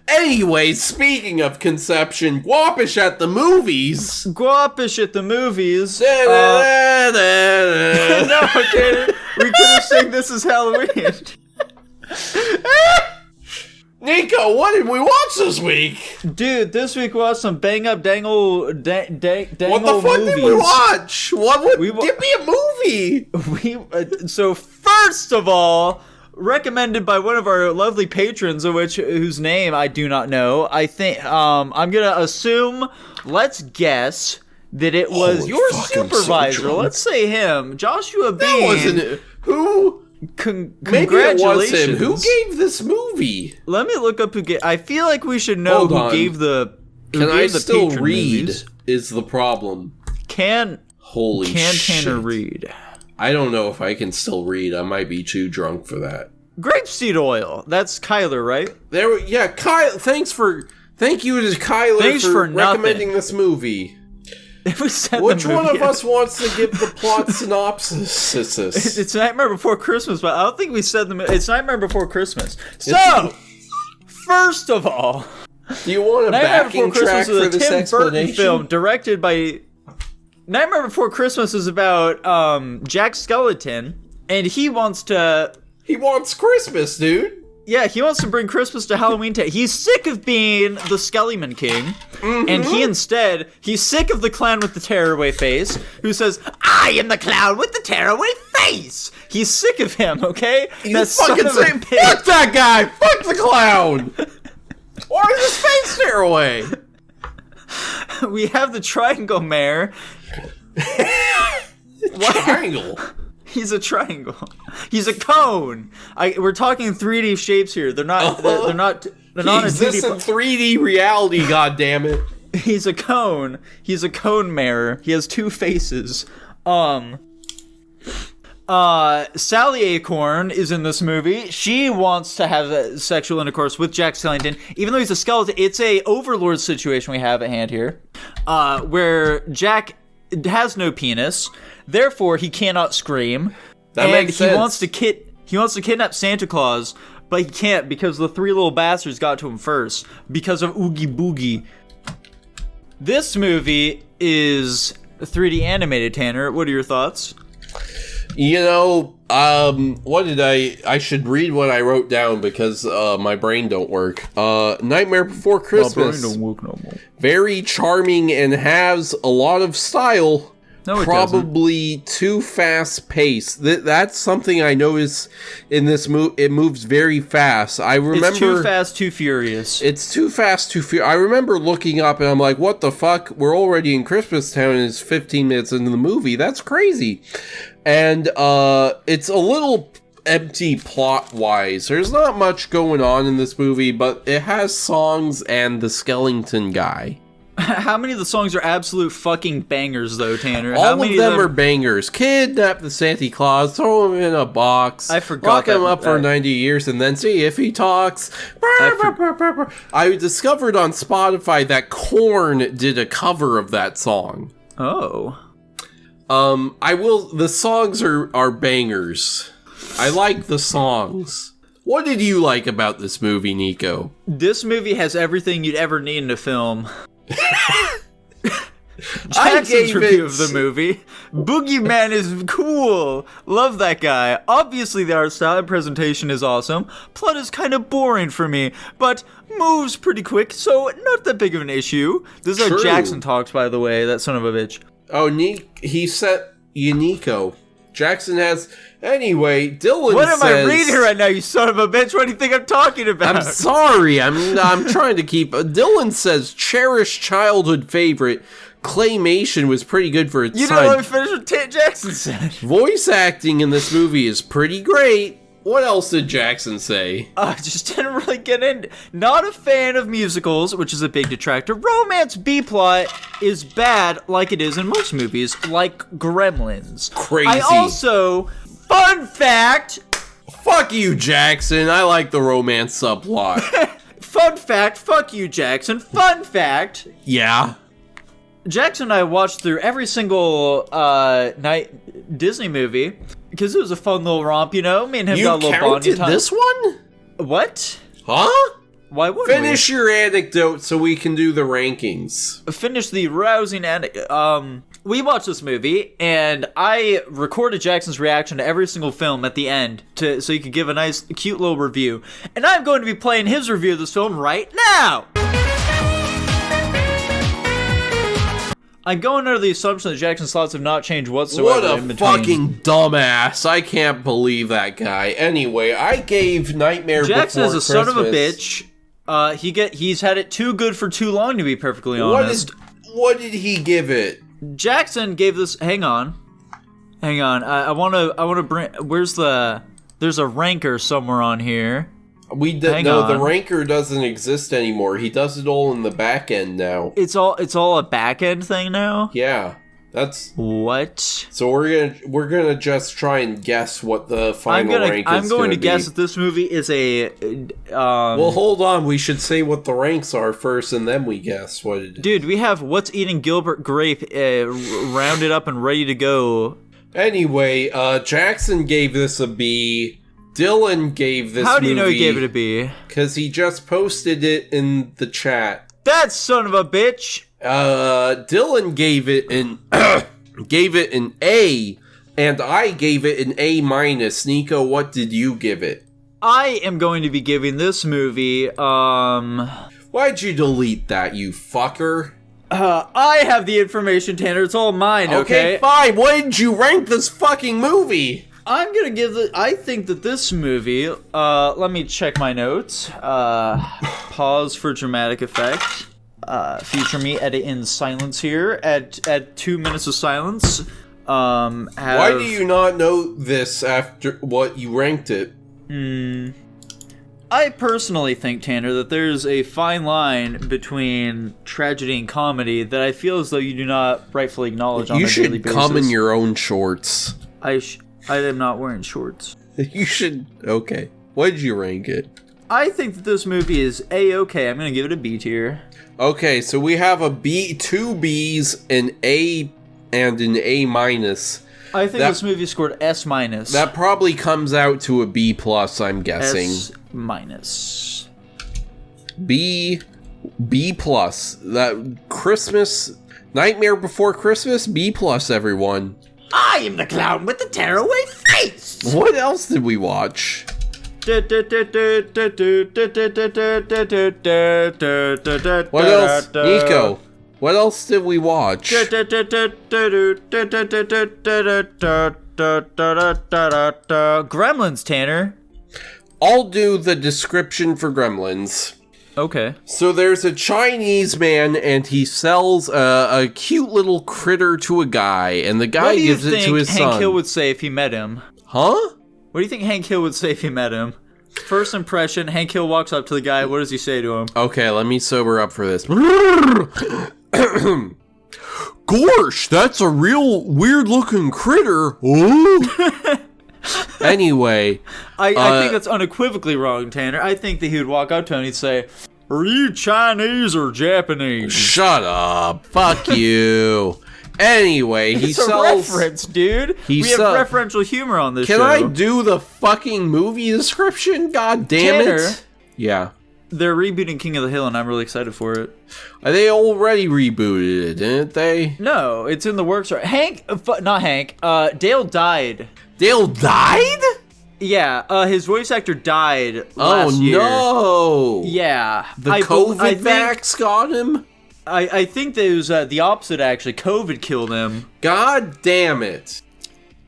Anyway, speaking of conception, Guapish at the movies. Guapish at the movies. No, okay. We could have sang This Is Halloween. Nico, what did we watch this week? Dude, this week we watched some bang up dangle What the fuck movies. Did we watch? Give me a movie. So first of all, recommended by one of our lovely patrons, whose name I do not know. I think I'm gonna assume. Let's guess that it was your supervisor. So let's say him, Joshua Bean. That wasn't it. Who? Congratulations. Maybe it was him. Who gave this movie? Let me look up who gave. I feel like we should know who gave the Can I still read? Movies. Is the problem? Can shit. Tanner read? I don't know if I can still read. I might be too drunk for that. Grapeseed oil. That's Kyler, right? Kyle. Thank you to Kyler for recommending this movie. Which one of us wants to give the plot synopsis? It's Nightmare Before Christmas, but I don't think we said it's Nightmare Before Christmas. So, first of all, do you want a backing track for this Tim explanation? Burton film directed by Nightmare Before Christmas is about Jack Skellington, and he wants Christmas, dude. Yeah, he wants to bring Christmas to Halloween Town. He's sick of being the Skellyman King, and he's sick of the clown with the tearaway face, who says, "I am the clown with the tearaway face." He's sick of him, okay? He's fucking saying, "Fuck that guy! Fuck the clown! Why is his face tearaway?" We have the Triangle Mayor. Triangle? He's a triangle. He's a cone. We're talking 3D shapes here. They're not. They're not. They're not. He exists in 3D reality. God damn it. He's a cone. He's a cone mayor. He has two faces. Sally Acorn is in this movie. She wants to have sexual intercourse with Jack Skellington, even though he's a skeleton. It's a overlord situation we have at hand here, where Jack has no penis. Therefore, he cannot scream. That makes sense. He wants to kidnap Santa Claus, but he can't because the three little bastards got to him first because of Oogie Boogie. This movie is 3D animated, Tanner. What are your thoughts? What did I should read what I wrote down because my brain don't work. Nightmare Before Christmas. My brain don't work no more. Very charming and has a lot of style. No, it probably doesn't. Too fast paced. That's something I noticed in this movie. It moves very fast. I remember it's too fast, too furious. It's too fast, too furious. I remember looking up and I'm like, "What the fuck? We're already in Christmas Town and it's 15 minutes into the movie. That's crazy." And it's a little empty plot wise. There's not much going on in this movie, but it has songs and the Skellington guy. How many of the songs are absolute fucking bangers, though, Tanner? All of them are bangers. Kidnap the Santa Claus, throw him in a box, I forgot lock him up for 90 years, and then see if he talks. I discovered on Spotify that Korn did a cover of that song. Oh. The songs are bangers. I like the songs. What did you like about this movie, Nico? This movie has everything you'd ever need in a film. Jackson's review of the movie. Boogeyman is cool. Love that guy. Obviously, the art style and presentation is awesome. Plot is kind of boring for me, but moves pretty quick, so not that big of an issue. This is how Jackson talks, by the way, that son of a bitch. Oh, he said Nico. Jackson has... Anyway, Dylan What am I reading right now, you son of a bitch? What do you think I'm talking about? I'm sorry. I'm trying to keep... Dylan says, cherished childhood favorite. Claymation was pretty good for its time. You didn't let me finish what Jackson said. Voice acting in this movie is pretty great. What else did Jackson say? I just didn't really get in. Not a fan of musicals, which is a big detractor. Romance B-plot is bad like it is in most movies, like Gremlins. Crazy. I also... Fun fact! Fuck you, Jackson. I like the romance subplot. Fun fact, fuck you, Jackson. Fun fact. Yeah. Jackson and I watched through every single night Disney movie because it was a fun little romp, you know? Me and him got a little bonding time. You counted this one? What? Huh? Why wouldn't Finish your anecdote so we can do the rankings. Finish the rousing anecdote. We watched this movie, and I recorded Jackson's reaction to every single film at the end so you could give a nice, cute little review. And I'm going to be playing his review of this film right now! I'm going under the assumption that Jackson's thoughts have not changed whatsoever. What a fucking dumbass. I can't believe that guy. Anyway, I gave Nightmare Before Christmas... Jackson is a son of a bitch. He's had it too good for too long, to be perfectly honest. What did he give it? Jackson gave this... Hang on. I want to bring... There's a ranker somewhere on here. No, the ranker doesn't exist anymore. He does it all in the back end now. It's all a back end thing now? Yeah. That's what? So we're gonna just try and guess what the final rank is. I'm going to guess that this movie is a. Well, hold on. We should say what the ranks are first, and then we guess what it is. Dude, we have What's Eating Gilbert Grape rounded up and ready to go. Anyway, Jackson gave this a B. Dylan gave this. How do you know he gave it a B? Because he just posted it in the chat. That son of a bitch. Dylan gave it an A, and I gave it an A minus. Nico, what did you give it? I am going to be giving this movie, Why'd you delete that, you fucker? I have the information, Tanner. It's all mine, okay? Okay, fine. Why did you rank this fucking movie? I'm gonna give I think that this movie, let me check my notes. Pause for dramatic effect. Future me edit in silence here at 2 minutes of silence. Why do you not know this after what you ranked it? I personally think, Tanner, that there's a fine line between tragedy and comedy that I feel as though you do not rightfully acknowledge on a daily basis. You should come in your own shorts. I am not wearing shorts. You should. Okay. What did you rank it? I think that this movie is A-okay. I'm gonna give it a B tier. Okay, so we have a B, 2 Bs, an A, and an A minus. I think this movie scored S minus. That probably comes out to a B plus, I'm guessing. S minus. B plus. That Christmas, Nightmare Before Christmas, B plus, everyone. I am the clown with the tearaway face! What else did we watch? What else? Nico, what else did we watch? Gremlins, Tanner. I'll do the description for Gremlins. Okay. So there's a Chinese man, and he sells a cute little critter to a guy, and the guy gives it to his son. What do you think Hank Hill would say if he met him? Huh? What do you think Hank Hill would say if he met him? First impression, Hank Hill walks up to the guy. What does he say to him? Okay, let me sober up for this. Gorsh, that's a real weird-looking critter. Anyway. I think that's unequivocally wrong, Tanner. I think that he would walk up to him and he'd say, "Are you Chinese or Japanese?" Shut up. Fuck you. Anyway, he sells... It's a reference, dude. We have referential humor on this show. Can I do the fucking movie description? God damn Tanner, it. Yeah. They're rebooting King of the Hill, and I'm really excited for it. They already rebooted it, didn't they? No, it's in the works. Not Hank. Dale died. Dale died? Yeah, his voice actor died last year. Oh, no. Yeah. The COVID vax got him? I think that it was the opposite, actually. COVID killed him. God damn it.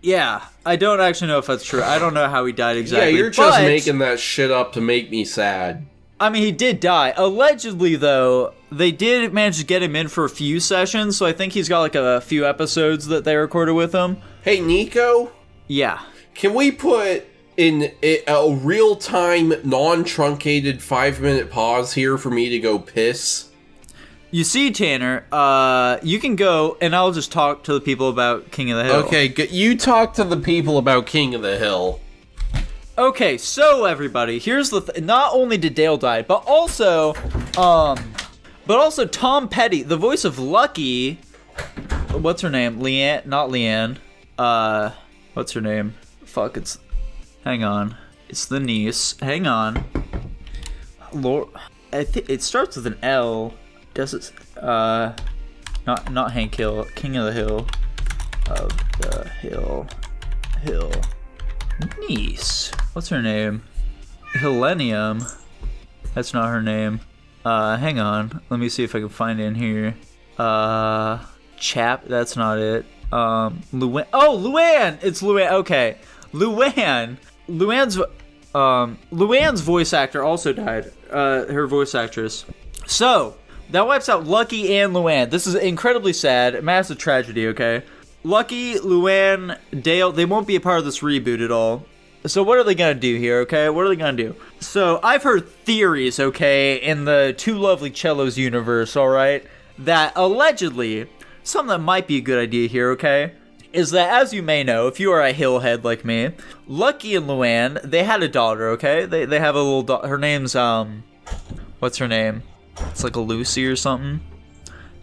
Yeah, I don't actually know if that's true. I don't know how he died exactly. Yeah, you're just making that shit up to make me sad. I mean, he did die. Allegedly, though, they did manage to get him in for a few sessions, so I think he's got like a few episodes that they recorded with him. Hey, Nico? Yeah. Can we put in a real-time, non-truncated 5-minute pause here for me to go piss? You see, Tanner, you can go, and I'll just talk to the people about King of the Hill. Okay, you talk to the people about King of the Hill. Okay, so everybody, here's the not only did Dale die, but also Tom Petty, the voice of Lucky. What's her name? Leanne, not Leanne. What's her name? Fuck, hang on. It's the niece. Hang on. I think it starts with an L. Does it? Not Hank Hill. King of the Hill. Of the Hill. Niece. What's her name? Hillenium. That's not her name. Hang on. Let me see if I can find it in here. Chap. That's not it. Luann. Oh, Luann! It's Luann. Okay. Luann. Luann's voice actor also died. Her voice actress. So, that wipes out Lucky and Luann. This is incredibly sad. Massive tragedy, okay? Lucky, Luann, Dale, they won't be a part of this reboot at all. So what are they gonna do here, okay? What are they gonna do? So I've heard theories, okay, in the Two Lovely Cellos universe, alright, that allegedly, something that might be a good idea here, okay, is that, as you may know, if you are a hillhead like me, Lucky and Luann, they had a daughter, okay? They have a little daughter. Her name's, what's her name? It's like a Lucy or something.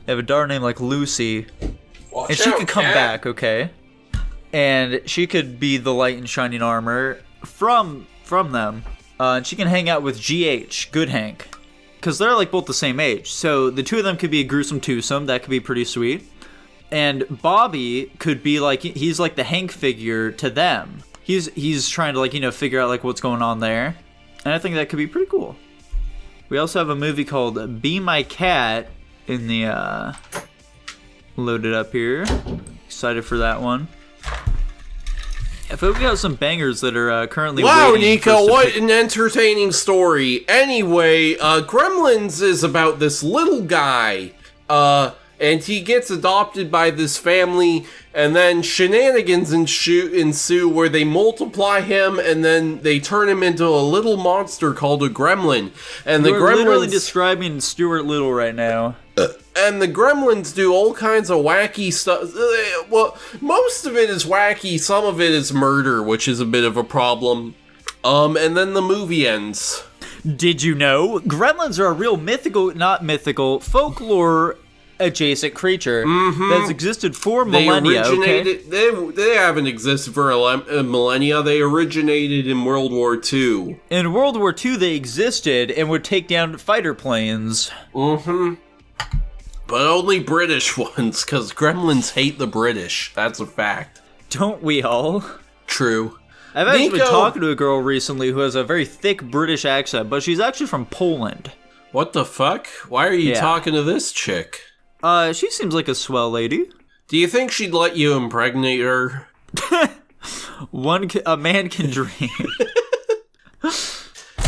They have a daughter named, like, Lucy. Watch and she out, could come cat. back, okay? And she could be the light and shining armor from them. And she can hang out with GH, Good Hank. Because they're, like, both the same age. So the two of them could be a gruesome twosome. That could be pretty sweet. And Bobby could be, like, he's, like, the Hank figure to them. He's trying to, like, you know, figure out, like, what's going on there. And I think that could be pretty cool. We also have a movie called Be My Cat in the, loaded up here. Excited for that one. I feel like we have some bangers that are currently Wow, waiting for us Nico, to what pick- an entertaining story. Anyway, Gremlins is about this little guy, and he gets adopted by this family, and then shenanigans ensue where they multiply him, and then they turn him into a little monster called a gremlin. And the You're literally gremlins... describing Stuart Little right now. And the gremlins do all kinds of wacky stuff. Well, most of it is wacky, some of it is murder, which is a bit of a problem. And then the movie ends. Did you know? Gremlins are a real folklore adjacent creature that's existed for millennia, okay? They haven't existed for a millennia. They originated in World War II. In World War II, they existed and would take down fighter planes. But only British ones, because gremlins hate the British. That's a fact. Don't we all? True. I've actually been Nico- talking to a girl recently who has a very thick British accent, but she's actually from Poland. What the fuck? Why are you Yeah. talking to this chick? She seems like a swell lady. Do you think she'd let you impregnate her? A man can dream.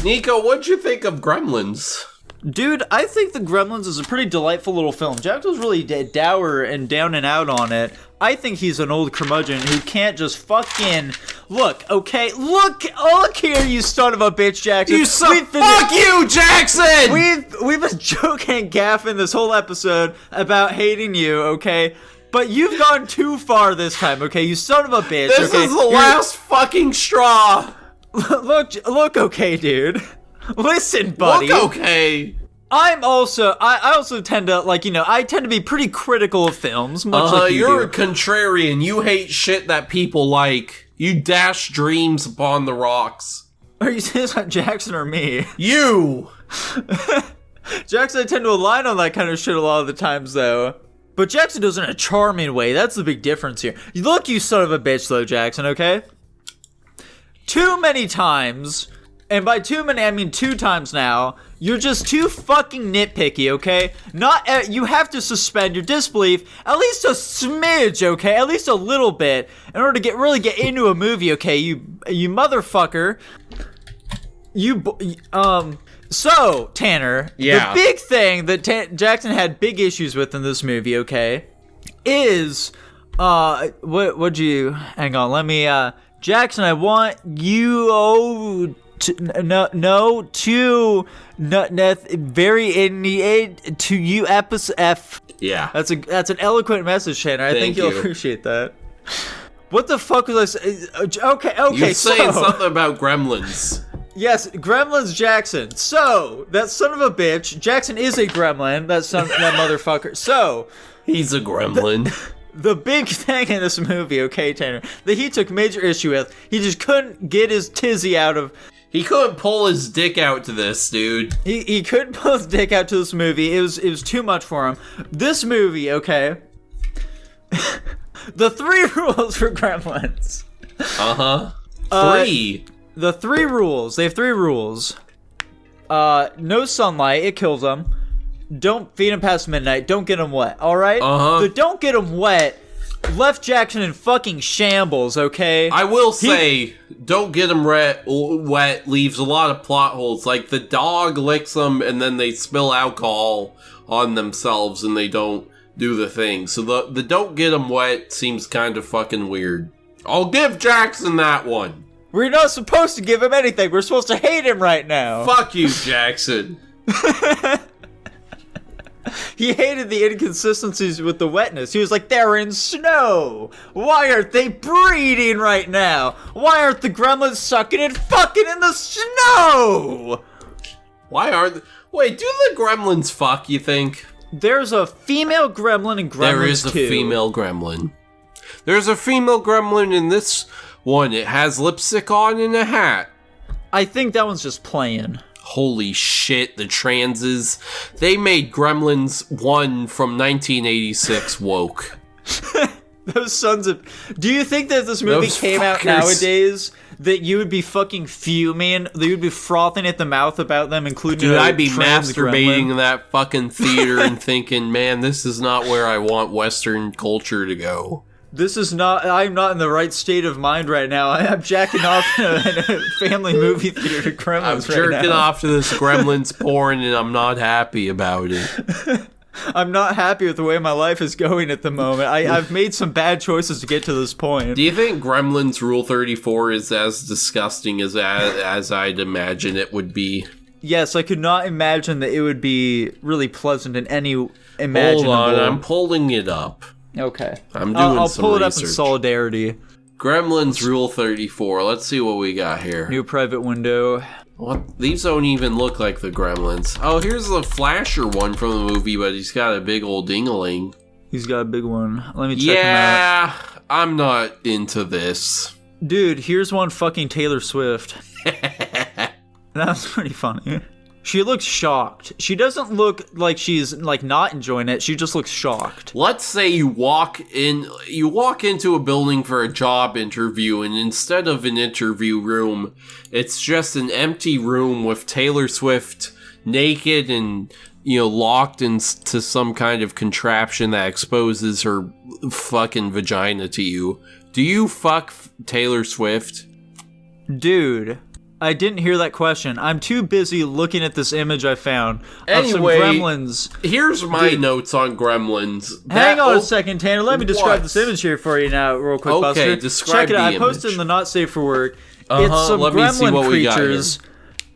Nico, what'd you think of Gremlins? Dude, I think The Gremlins is a pretty delightful little film. Jack was really dour and down and out on it. I think he's an old curmudgeon who can't just fucking... Look, okay? Look here, you son of a bitch, Jackson. Fuck you, Jackson! We've been joking and gaffing this whole episode about hating you, okay? But you've gone too far this time, okay? You son of a bitch, This okay? is the last fucking straw! Look, okay, dude. Listen, buddy. Look okay. I also tend to, like, you know, I tend to be pretty critical of films, much like you're a do. contrarian. You hate shit that people like. You dash dreams upon the rocks. Are you saying this about Jackson or me? You! Jackson, I tend to align on that kind of shit a lot of the times, though. But Jackson does it in a charming way. That's the big difference here. Look, you son of a bitch, though, Jackson, okay? Too many times, and by too many, I mean 2 times now, you're just too fucking nitpicky, okay? You have to suspend your disbelief at least a smidge, okay? At least a little bit in order to really get into a movie, okay? You motherfucker. So, Tanner, Yeah. the big thing that Jackson had big issues with in this movie, okay, is, what'd you, hang on, let me, Jackson, I want you, to you episode F. Yeah. That's an eloquent message, Tanner. I think you'll you. appreciate that. What the fuck was I saying? Okay, You're saying so something about gremlins. yes, Gremlins Jackson. So that son of a bitch, Jackson is a gremlin. That motherfucker. So He's a gremlin. the big thing in this movie, okay, Tanner, that he took major issue with, he just couldn't get his tizzy out of. He couldn't pull his dick out to this, dude. He couldn't pull his dick out to this movie. It was too much for him. This movie, okay. The 3 rules for Gremlins. Uh-huh. 3. The 3 rules. They have 3 rules. No sunlight. It kills them. Don't feed them past midnight. Don't get them wet. All right? Uh-huh. The don't get them wet left Jackson in fucking shambles, okay? I will say, don't get them wet leaves a lot of plot holes. Like, the dog licks them, and then they spill alcohol on themselves, and they don't do the thing. So the don't get them wet seems kind of fucking weird. I'll give Jackson that one. We're not supposed to give him anything. We're supposed to hate him right now. Fuck you, Jackson. He hated the inconsistencies with the wetness. He was like, they're in snow. Why aren't they breeding right now? Why aren't the gremlins sucking and fucking in the snow? Why aren't... Wait, do the gremlins fuck, you think? There's a female gremlin in Gremlins 2. There is a female gremlin. There's a female gremlin in this one. It has lipstick on and a hat. I think that one's just playing. Holy shit, the transes. They made Gremlins 1 from 1986 woke. Those sons of... Do you think that if this movie came out nowadays, that you would be fucking fuming, that you would be frothing at the mouth about them, including Dude, I'd be trans masturbating gremlin? in that fucking theater and thinking, man, this is not where I want Western culture to go. This is not... I'm not in the right state of mind right now. I'm jacking off in a family movie theater to Gremlins I'm jerking off to this Gremlins porn and I'm not happy about it. I'm not happy with the way my life is going at the moment. I've made some bad choices to get to this point. Do you think Gremlins Rule 34 is as disgusting as I'd imagine it would be? Yes, I could not imagine that it would be really pleasant in any imaginable... Hold on, I'm pulling it up. Okay. I'm doing I'll some pull it up research. in solidarity. Gremlins Rule 34. Let's see what we got here. New private window. What? These don't even look like the Gremlins. Oh, here's the Flasher one from the movie, but he's got a big old ding-a-ling. He's got a big one. Let me check him out. Yeah, I'm not into this. Dude, here's one fucking Taylor Swift. That's pretty funny. She looks shocked. She doesn't look like she's like not enjoying it. She just looks shocked. Let's say you walk into a building for a job interview, and instead of an interview room, it's just an empty room with Taylor Swift naked and, locked into some kind of contraption that exposes her fucking vagina to you. Do you fuck Taylor Swift? Dude, I didn't hear that question. I'm too busy looking at this image I found Anyway, of some gremlins. Here's my notes on Gremlins. Hang on a second, Tanner. Let me describe this image here for you now, real quick, Okay, Buster. describe Check it the out. I posted image. in the Not Safe for Work. It's some let me see gremlin what we got creatures.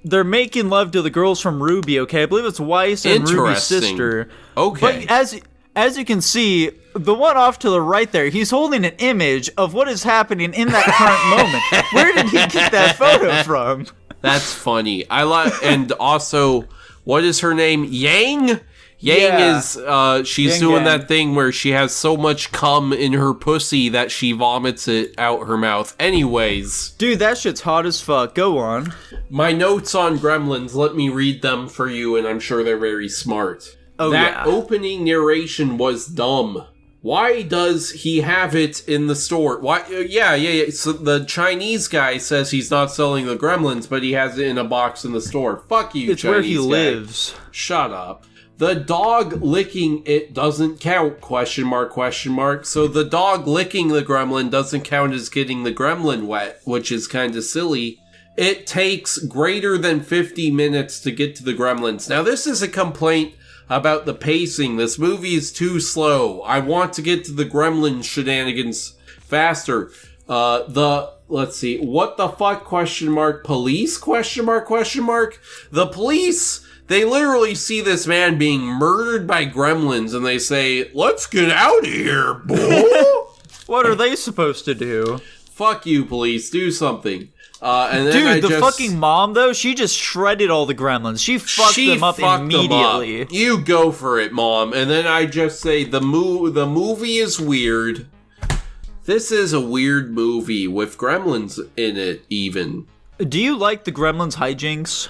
They're making love to the girls from Ruby, okay? I believe it's Weiss and Ruby's sister. Okay. But as you can see, the one off to the right there, he's holding an image of what is happening in that current moment. Where did he get that photo from? That's funny. And also, what is her name? Yang? Yang is, she's Yang doing Gang. that thing where she has so much cum in her pussy that she vomits it out her mouth. Anyways. Dude, that shit's hot as fuck. Go on. My notes on Gremlins, let me read them for you, and I'm sure they're very smart. Oh, that yeah. opening narration was dumb. Why does he have it in the store? Why? Yeah. So the Chinese guy says he's not selling the Gremlins, but he has it in a box in the store. Fuck you, It's Chinese where he guy. lives. Shut up. The dog licking it doesn't count, question mark. So the dog licking the gremlin doesn't count as getting the gremlin wet, which is kind of silly. It takes greater than 50 minutes to get to the gremlins. Now, this is a complaint about the pacing. This movie is too slow. I want to get to the gremlin shenanigans faster. Let's see, what the fuck, question mark, police, question mark. The police, they literally see this man being murdered by gremlins and they say, let's get out of here, boy. What are they supposed to do? Fuck you, police, do something. And then Dude, the fucking mom, though, she just shredded all the gremlins. She fucked them up immediately. You go for it, Mom. And then I just say, the movie is weird. This is a weird movie with gremlins in it, even. Do you like the gremlins hijinks?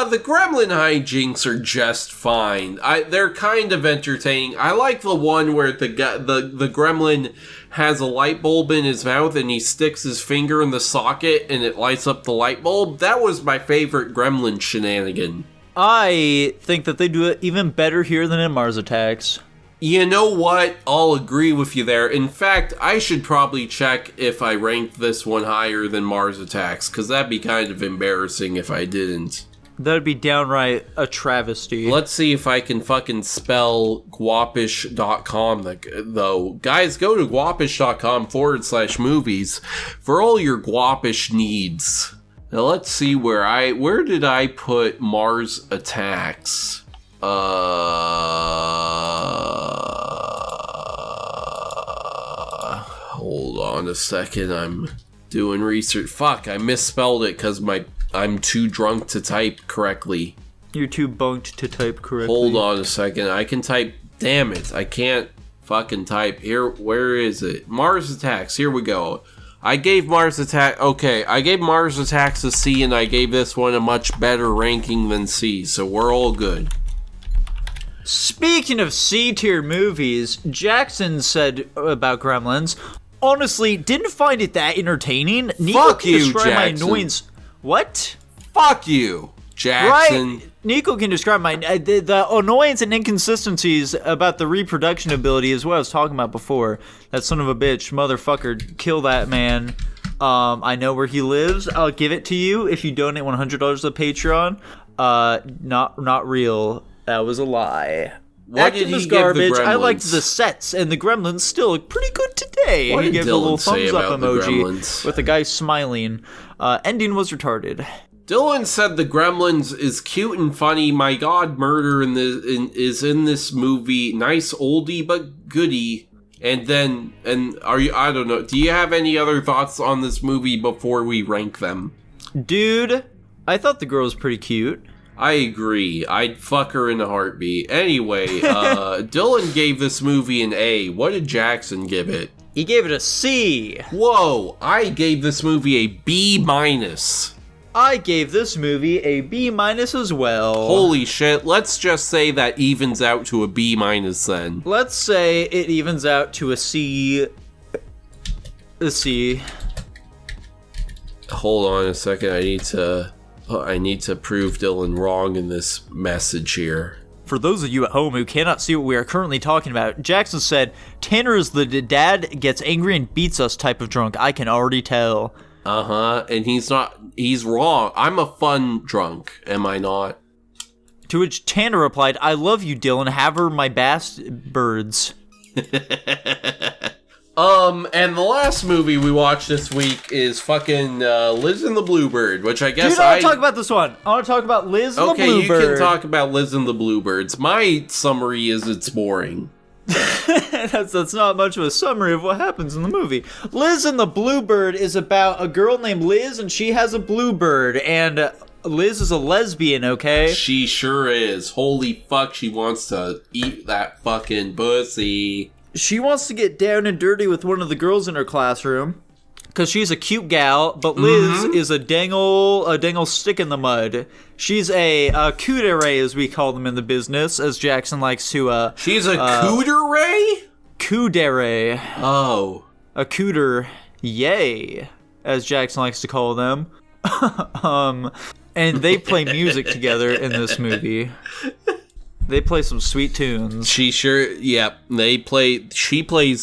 The gremlin hijinks are just fine. They're kind of entertaining. I like the one where the gremlin has a light bulb in his mouth and he sticks his finger in the socket and it lights up the light bulb. That was my favorite gremlin shenanigan. I think that they do it even better here than in Mars Attacks. You know what? I'll agree with you there. In fact, I should probably check if I ranked this one higher than Mars Attacks, because that'd be kind of embarrassing if I didn't. That'd be downright a travesty. Let's see if I can fucking spell guapish.com, though. Guys, go to guapish.com/movies for all your guapish needs. Now let's see where did I put Mars Attacks? Hold on a second, I'm doing research. Fuck, I misspelled it because I'm too drunk to type correctly. You're too bunked to type correctly. Hold on a second, I can type. Damn it, I can't fucking type. Here, where is it? Mars Attacks, here we go. I gave Mars Attacks a C, and I gave this one a much better ranking than C, so we're all good. Speaking of C-tier movies, Jackson said about Gremlins, honestly, didn't find it that entertaining. Fuck you, Jackson. My annoyance. What? Fuck you, Jackson. Right? Nico can describe the annoyance and inconsistencies about the reproduction ability is what I was talking about before. That son of a bitch, motherfucker, kill that man. I know where he lives. I'll give it to you if you donate $100 to Patreon. Not real. That was a lie. What did he give the Gremlins? I liked the sets, and the Gremlins still look pretty good today. What he did gave Dylan a little say thumbs up about the emoji Gremlins? with a guy smiling. Ending was retarded. Dylan said the Gremlins is cute and funny. My God, murder is in this movie. Nice oldie but goodie. I don't know. Do you have any other thoughts on this movie before we rank them? Dude, I thought the girl was pretty cute. I agree. I'd fuck her in a heartbeat. Anyway, Dylan gave this movie an A. What did Jackson give it? He gave it a C. Whoa, I gave this movie a B-. I gave this movie a B- as well. Holy shit, let's just say that evens out to a B- then. Let's say it evens out to a C. A C. Hold on a second, I need to prove Dylan wrong in this message here. For those of you at home who cannot see what we are currently talking about, Jackson said, Tanner is the dad gets angry and beats us type of drunk. I can already tell. And he's wrong. I'm a fun drunk, am I not? To which Tanner replied, I love you, Dylan. Have her my bass birds. And the last movie we watched this week is fucking Liz and the Bluebird, which I guess Dude, I want to talk about this one. I want to talk about Liz and the Bluebird. Okay, you can talk about Liz and the Bluebirds. My summary is it's boring. That's not much of a summary of what happens in the movie. Liz and the Bluebird is about a girl named Liz, and she has a bluebird, and Liz is a lesbian, okay? She sure is. Holy fuck, she wants to eat that fucking pussy. She wants to get down and dirty with one of the girls in her classroom, because she's a cute gal, but Liz is a dangle stick in the mud. She's a cootere, as we call them in the business, as Jackson likes to, She's a cootere? Cootere. Oh. A cooter, yay, as Jackson likes to call them. And they play music together in this movie. They play some sweet tunes. She plays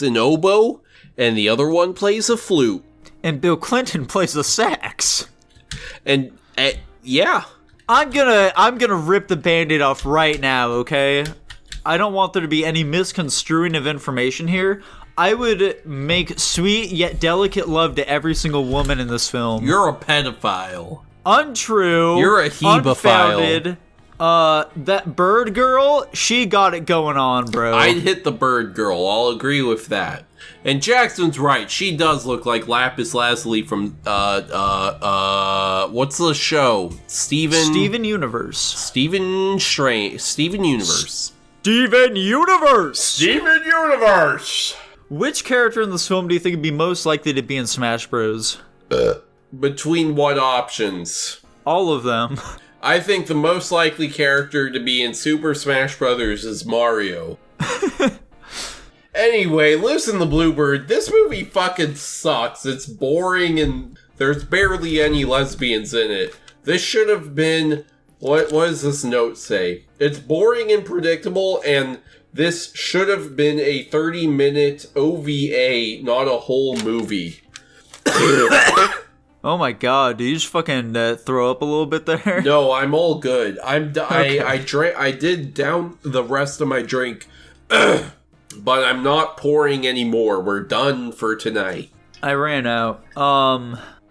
an oboe, and the other one plays a flute. And Bill Clinton plays the sax. And yeah, I'm gonna rip the Band-Aid off right now, okay? I don't want there to be any misconstruing of information here. I would make sweet yet delicate love to every single woman in this film. You're a pedophile. Untrue. You're a hebephile. Unfounded. That bird girl, she got it going on, bro. I'd hit the bird girl. I'll agree with that. And Jackson's right. She does look like Lapis Lazuli from what's the show? Steven Universe. Steven Universe. Steven Universe. Steven Universe. Which character in this film do you think would be most likely to be in Smash Bros? Between what options? All of them. I think the most likely character to be in Super Smash Bros. Is Mario. Anyway, Liz and the Bluebird, this movie fucking sucks. It's boring and there's barely any lesbians in it. This should have been... What does this note say? It's boring and predictable, and this should have been a 30-minute OVA, not a whole movie. Oh my god, did you just fucking throw up a little bit there? No, I'm all good. I did down the rest of my drink, but I'm not pouring anymore. We're done for tonight. I ran out.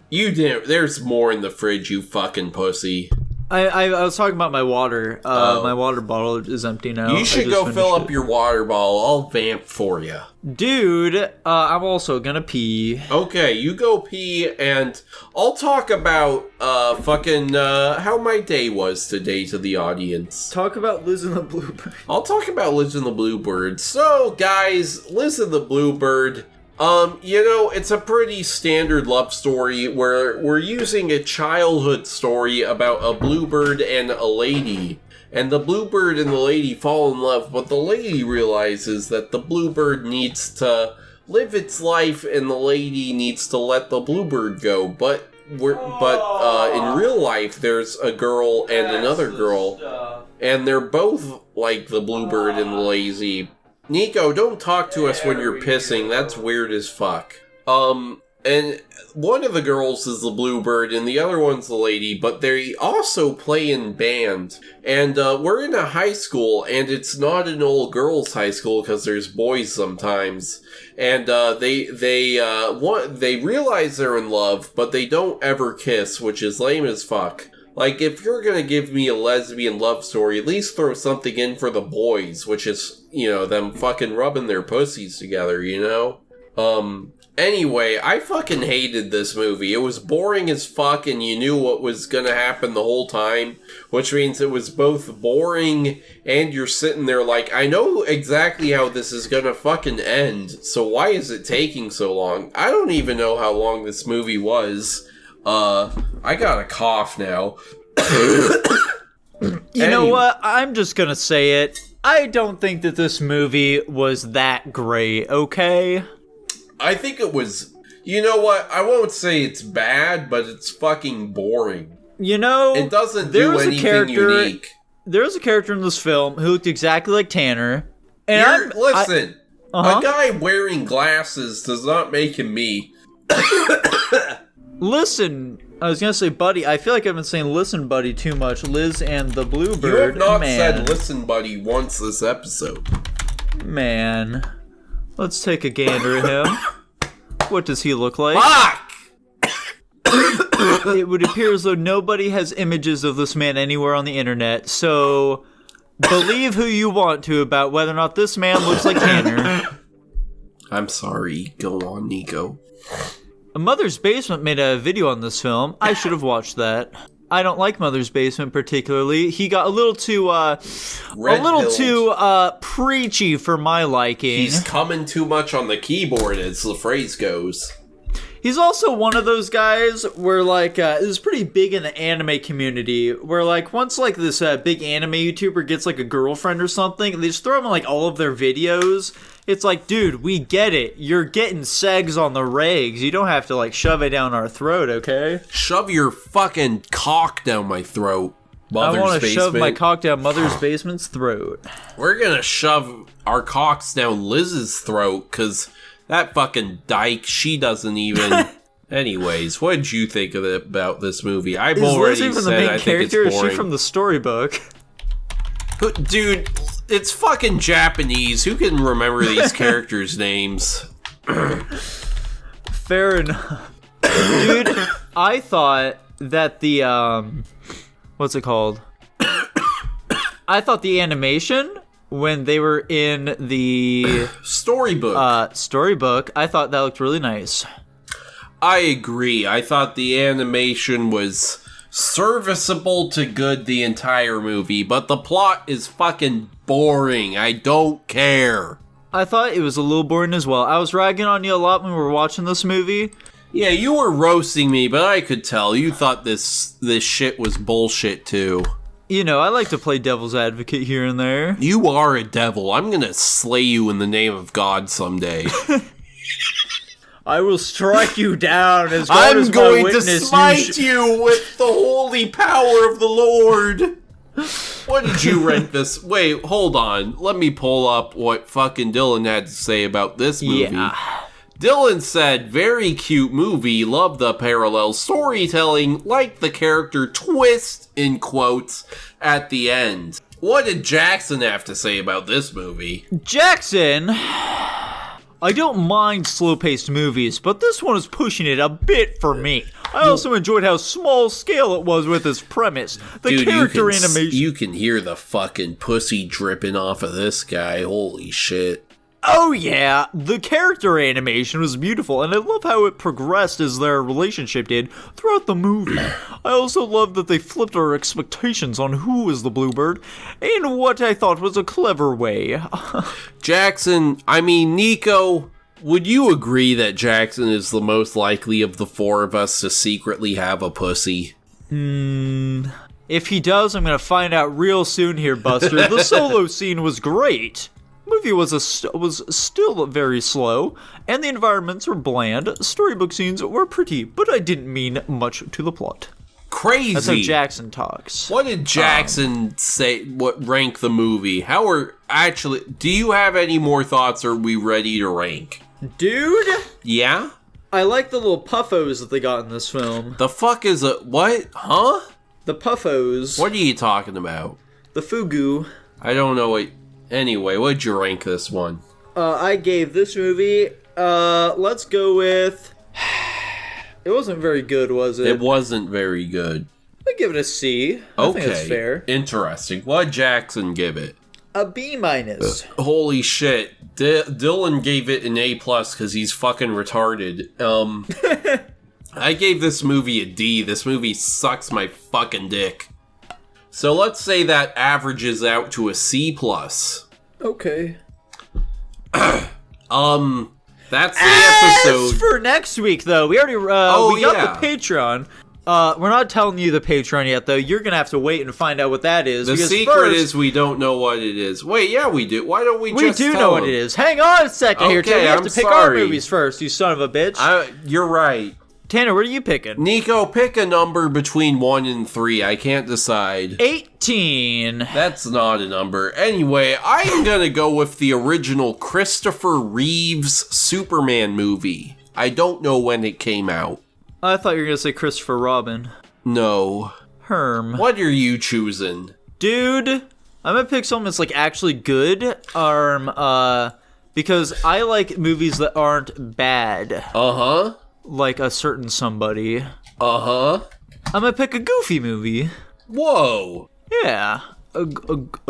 You didn't. There's more in the fridge, you fucking pussy. I was talking about my water. My water bottle is empty now. You should go fill up your water bottle. I'll vamp for you. Dude, I'm also gonna pee. Okay, you go pee, and I'll talk about how my day was today to the audience. Talk about Liz and the Bluebird. I'll talk about Liz and the Bluebird. So, guys, Liz and the Bluebird... it's a pretty standard love story where we're using a childhood story about a bluebird and a lady. And the bluebird and the lady fall in love, but the lady realizes that the bluebird needs to live its life and the lady needs to let the bluebird go. But in real life, there's a girl and another girl, and they're both like the bluebird and the lazy. Nico, don't talk to us when you're pissing. That's weird as fuck. And one of the girls is the bluebird and the other one's the lady, but they also play in band. And we're in a high school, and it's not an old girls' high school because there's boys sometimes. And they realize they're in love, but they don't ever kiss, which is lame as fuck. Like, if you're gonna give me a lesbian love story, at least throw something in for the boys, which is, them fucking rubbing their pussies together, Anyway, I fucking hated this movie. It was boring as fuck, and you knew what was gonna happen the whole time, which means it was both boring, and you're sitting there like, I know exactly how this is gonna fucking end, so why is it taking so long? I don't even know how long this movie was. I got a cough now. You know what? I'm just gonna say it. I don't think that this movie was that great, okay? I think it was... You know what? I won't say it's bad, but it's fucking boring. It doesn't do anything unique. There was a character in this film who looked exactly like Tanner. And listen, a guy wearing glasses does not make him me. Listen, I was gonna say buddy. I feel like I've been saying listen buddy too much. Liz and the Bluebird. You have not said listen buddy once this episode. Man. Let's take a gander at him. What does he look like? Fuck! It would appear as though nobody has images of this man anywhere on the internet, so believe who you want to about whether or not this man looks like Tanner. I'm sorry. Go on, Nico. A Mother's Basement made a video on this film. I should have watched that. I don't like Mother's Basement particularly. He got a little too preachy for my liking. He's coming too much on the keyboard, as the phrase goes. He's also one of those guys where, like, it was pretty big in the anime community, where, like, once, like, this big anime YouTuber gets, like, a girlfriend or something, they just throw him in, like, all of their videos. It's like, dude, we get it. You're getting segs on the regs. You don't have to, like, shove it down our throat, okay? Shove your fucking cock down my throat, Mother's Basement. I want to shove my cock down Mother's Basement's throat. We're gonna shove our cocks down Liz's throat, because... that fucking dyke, she doesn't even... Anyways, what did you think about this movie? I've already said I think it's boring. Is Liz even the main character? Is she from the storybook? Dude, it's fucking Japanese. Who can remember these characters' names? Fair enough. Dude, I thought that the, what's it called? I thought the animation... when they were in the storybook, I thought that looked really nice. I agree. I thought the animation was serviceable to good the entire movie, but the plot is fucking boring. I don't care. I thought it was a little boring as well. I was ragging on you a lot when we were watching this movie. Yeah, you were roasting me, but I could tell you thought this shit was bullshit too. I like to play devil's advocate here and there. You are a devil. I'm gonna slay you in the name of God someday. I will strike you down as God is my witness. I'm going to smite you with the holy power of the Lord. What did you rank this? Wait, hold on. Let me pull up what fucking Dylan had to say about this movie. Yeah. Dylan said, very cute movie, love the parallel storytelling, like the character twist, in quotes, at the end. What did Jackson have to say about this movie? Jackson, I don't mind slow-paced movies, but this one is pushing it a bit for me. I also enjoyed how small scale it was with its premise. The character animation... You can hear the fucking pussy dripping off of this guy. Holy shit. Oh yeah, the character animation was beautiful, and I love how it progressed as their relationship did throughout the movie. I also love that they flipped our expectations on who was the Bluebird, in what I thought was a clever way. Nico, would you agree that Jackson is the most likely of the four of us to secretly have a pussy? If he does, I'm gonna find out real soon here, Buster. The solo scene was great. Movie was still very slow, and the environments were bland. Storybook scenes were pretty, but I didn't mean much to the plot. Crazy. That's how Jackson talks. What did Jackson say? What rank the movie? Do you have any more thoughts? Or are we ready to rank? Dude? Yeah? I like the little puffos that they got in this film. The fuck is a what? Huh? The puffos. What are you talking about? The fugu. I don't know what. Anyway, what'd you rank this one? I gave this movie, let's go with... It wasn't very good, was it? It wasn't very good. I'd give it a C. I think that's fair. Interesting. What'd Jackson give it? A B-. Holy shit. Dylan gave it an A+ because he's fucking retarded. I gave this movie a D. This movie sucks my fucking dick. So let's say that averages out to a C+. Okay. That's the episode. As for next week, though, we already got the Patreon. We're not telling you the Patreon yet, though. You're gonna have to wait and find out what that is. The secret is we don't know what it is. Wait, yeah, we do. Why don't we just do know what it is. Hang on a second here, Tanner. We have to pick our movies first, you son of a bitch. You're right. Tanner, what are you picking? Nico, pick a number between 1 and 3. I can't decide. 18. That's not a number. Anyway, I'm gonna go with the original Christopher Reeves Superman movie. I don't know when it came out. I thought you were gonna say Christopher Robin. No. Herm. What are you choosing? Dude, I'm gonna pick something that's like actually good. Because I like movies that aren't bad. Uh-huh. Like a certain somebody. Uh-huh. I'm gonna pick a goofy movie. Whoa. Yeah. A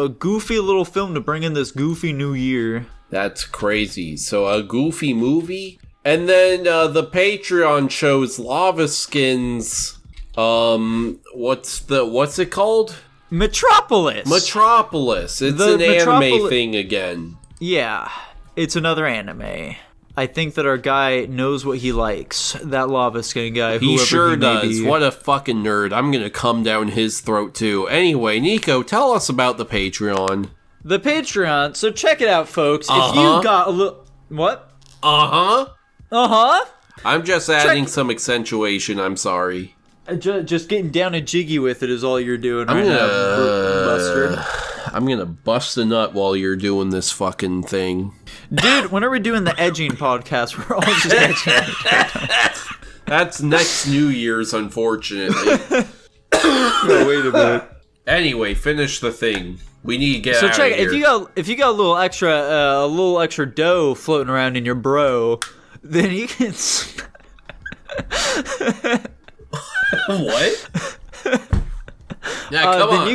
goofy little film to bring in this goofy new year. That's crazy. So a goofy movie? And then the Patreon shows Lava Skins. What's it called? Metropolis. Metropolis. It's an anime thing again. Yeah. It's another anime. I think that our guy knows what he likes. That Lava Skin guy. He sure does. What a fucking nerd. I'm gonna come down his throat too. Anyway, Nico, tell us about the Patreon. The Patreon. So check it out, folks. If you got a little... What? Uh-huh. Uh-huh. I'm just adding some accentuation. I'm sorry. Just getting down and jiggy with it is all you're doing right now, Buster. I'm gonna bust a nut while you're doing this fucking thing. Dude, when are we doing the edging podcast? We're all just edging. That's next New Year's, unfortunately. No, wait a minute. Anyway, finish the thing. We need to get out of here. So check, if you got a little extra dough floating around in your bro, then you can... What? Yeah, come on.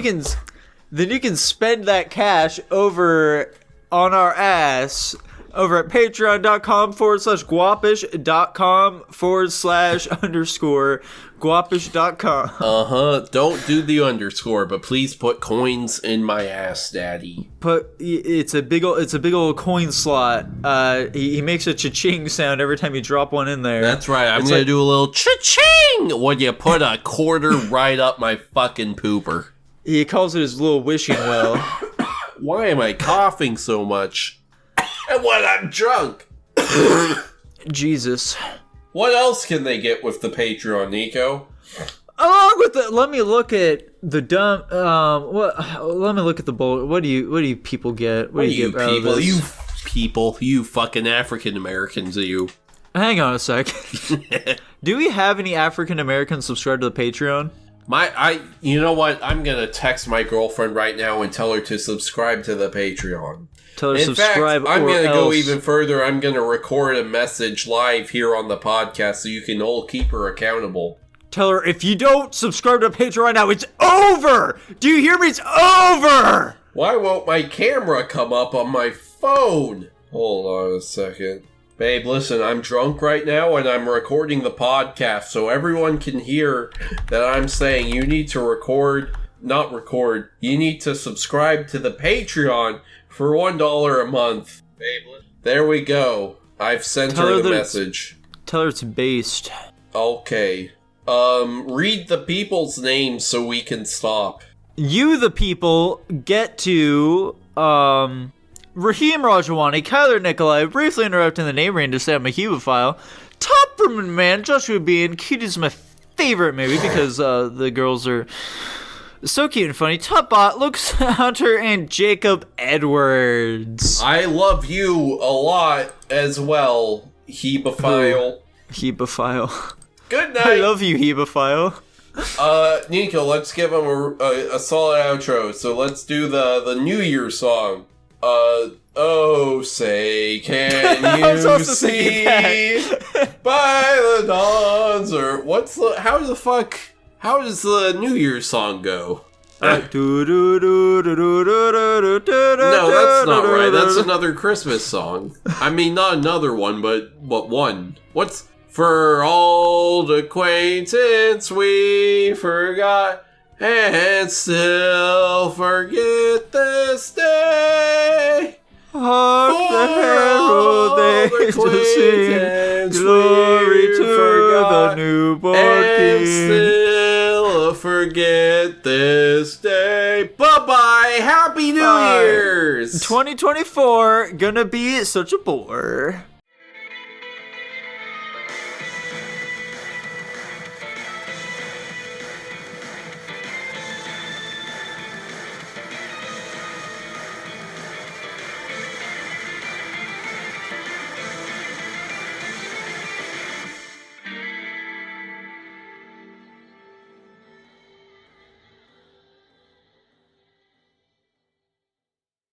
Then you can spend that cash over on our ass over at patreon.com/guapish.com/_guapish.com. Don't do the underscore, but please put coins in my ass, daddy. It's a big old coin slot. He makes a cha-ching sound every time you drop one in there. That's right. I'm gonna do a little cha-ching when you put a quarter right up my fucking pooper. He calls it his little wishing well. Why am I coughing so much? And when I'm drunk. Jesus. What else can they get with the Patreon, Nico? Along with the, let me look at the dumb. Let me look at the bullet. What do you people get? What do you get out of this? You fucking African Americans, you. Hang on a sec. Do we have any African Americans subscribed to the Patreon? You know what? I'm gonna text my girlfriend right now and tell her to subscribe to the Patreon. Tell her to In subscribe. fact, I'm or gonna else. go even further. I'm gonna record a message live here on the podcast so you can all keep her accountable. Tell her if you don't subscribe to the Patreon right now, it's over. Do you hear me? It's over. Why won't my camera come up on my phone? Hold on a second. Babe, listen, I'm drunk right now and I'm recording the podcast so everyone can hear that I'm saying you need to you need to subscribe to the Patreon for $1 a month. Babe, there we go. I've sent her the message. Tell her it's based. Okay. Read the people's names so we can stop. You, the people, get to, Raheem Rajawani, Kyler Nikolai, briefly interrupting the name range to say I'm a hemophile. Topperman Man, Joshua B. and Cute is my favorite maybe because the girls are so cute and funny. Top Bot, Lucas Hunter, and Jacob Edwards. I love you a lot as well, Hebephile. Hebephile. Good night. I love you, Hebephile. Nico, let's give him a solid outro. So let's do the New Year song. Oh, say, can you see by the dawns or how does the New Year song go? No, that's not right. That's another Christmas song. I mean, not another one, but one. What's for old acquaintance we forgot and still forget this day. Hark the herald angels sing, glory to the newborn and King. Still forget this day. Bye-bye. Happy New Year's. 2024 gonna be such a bore.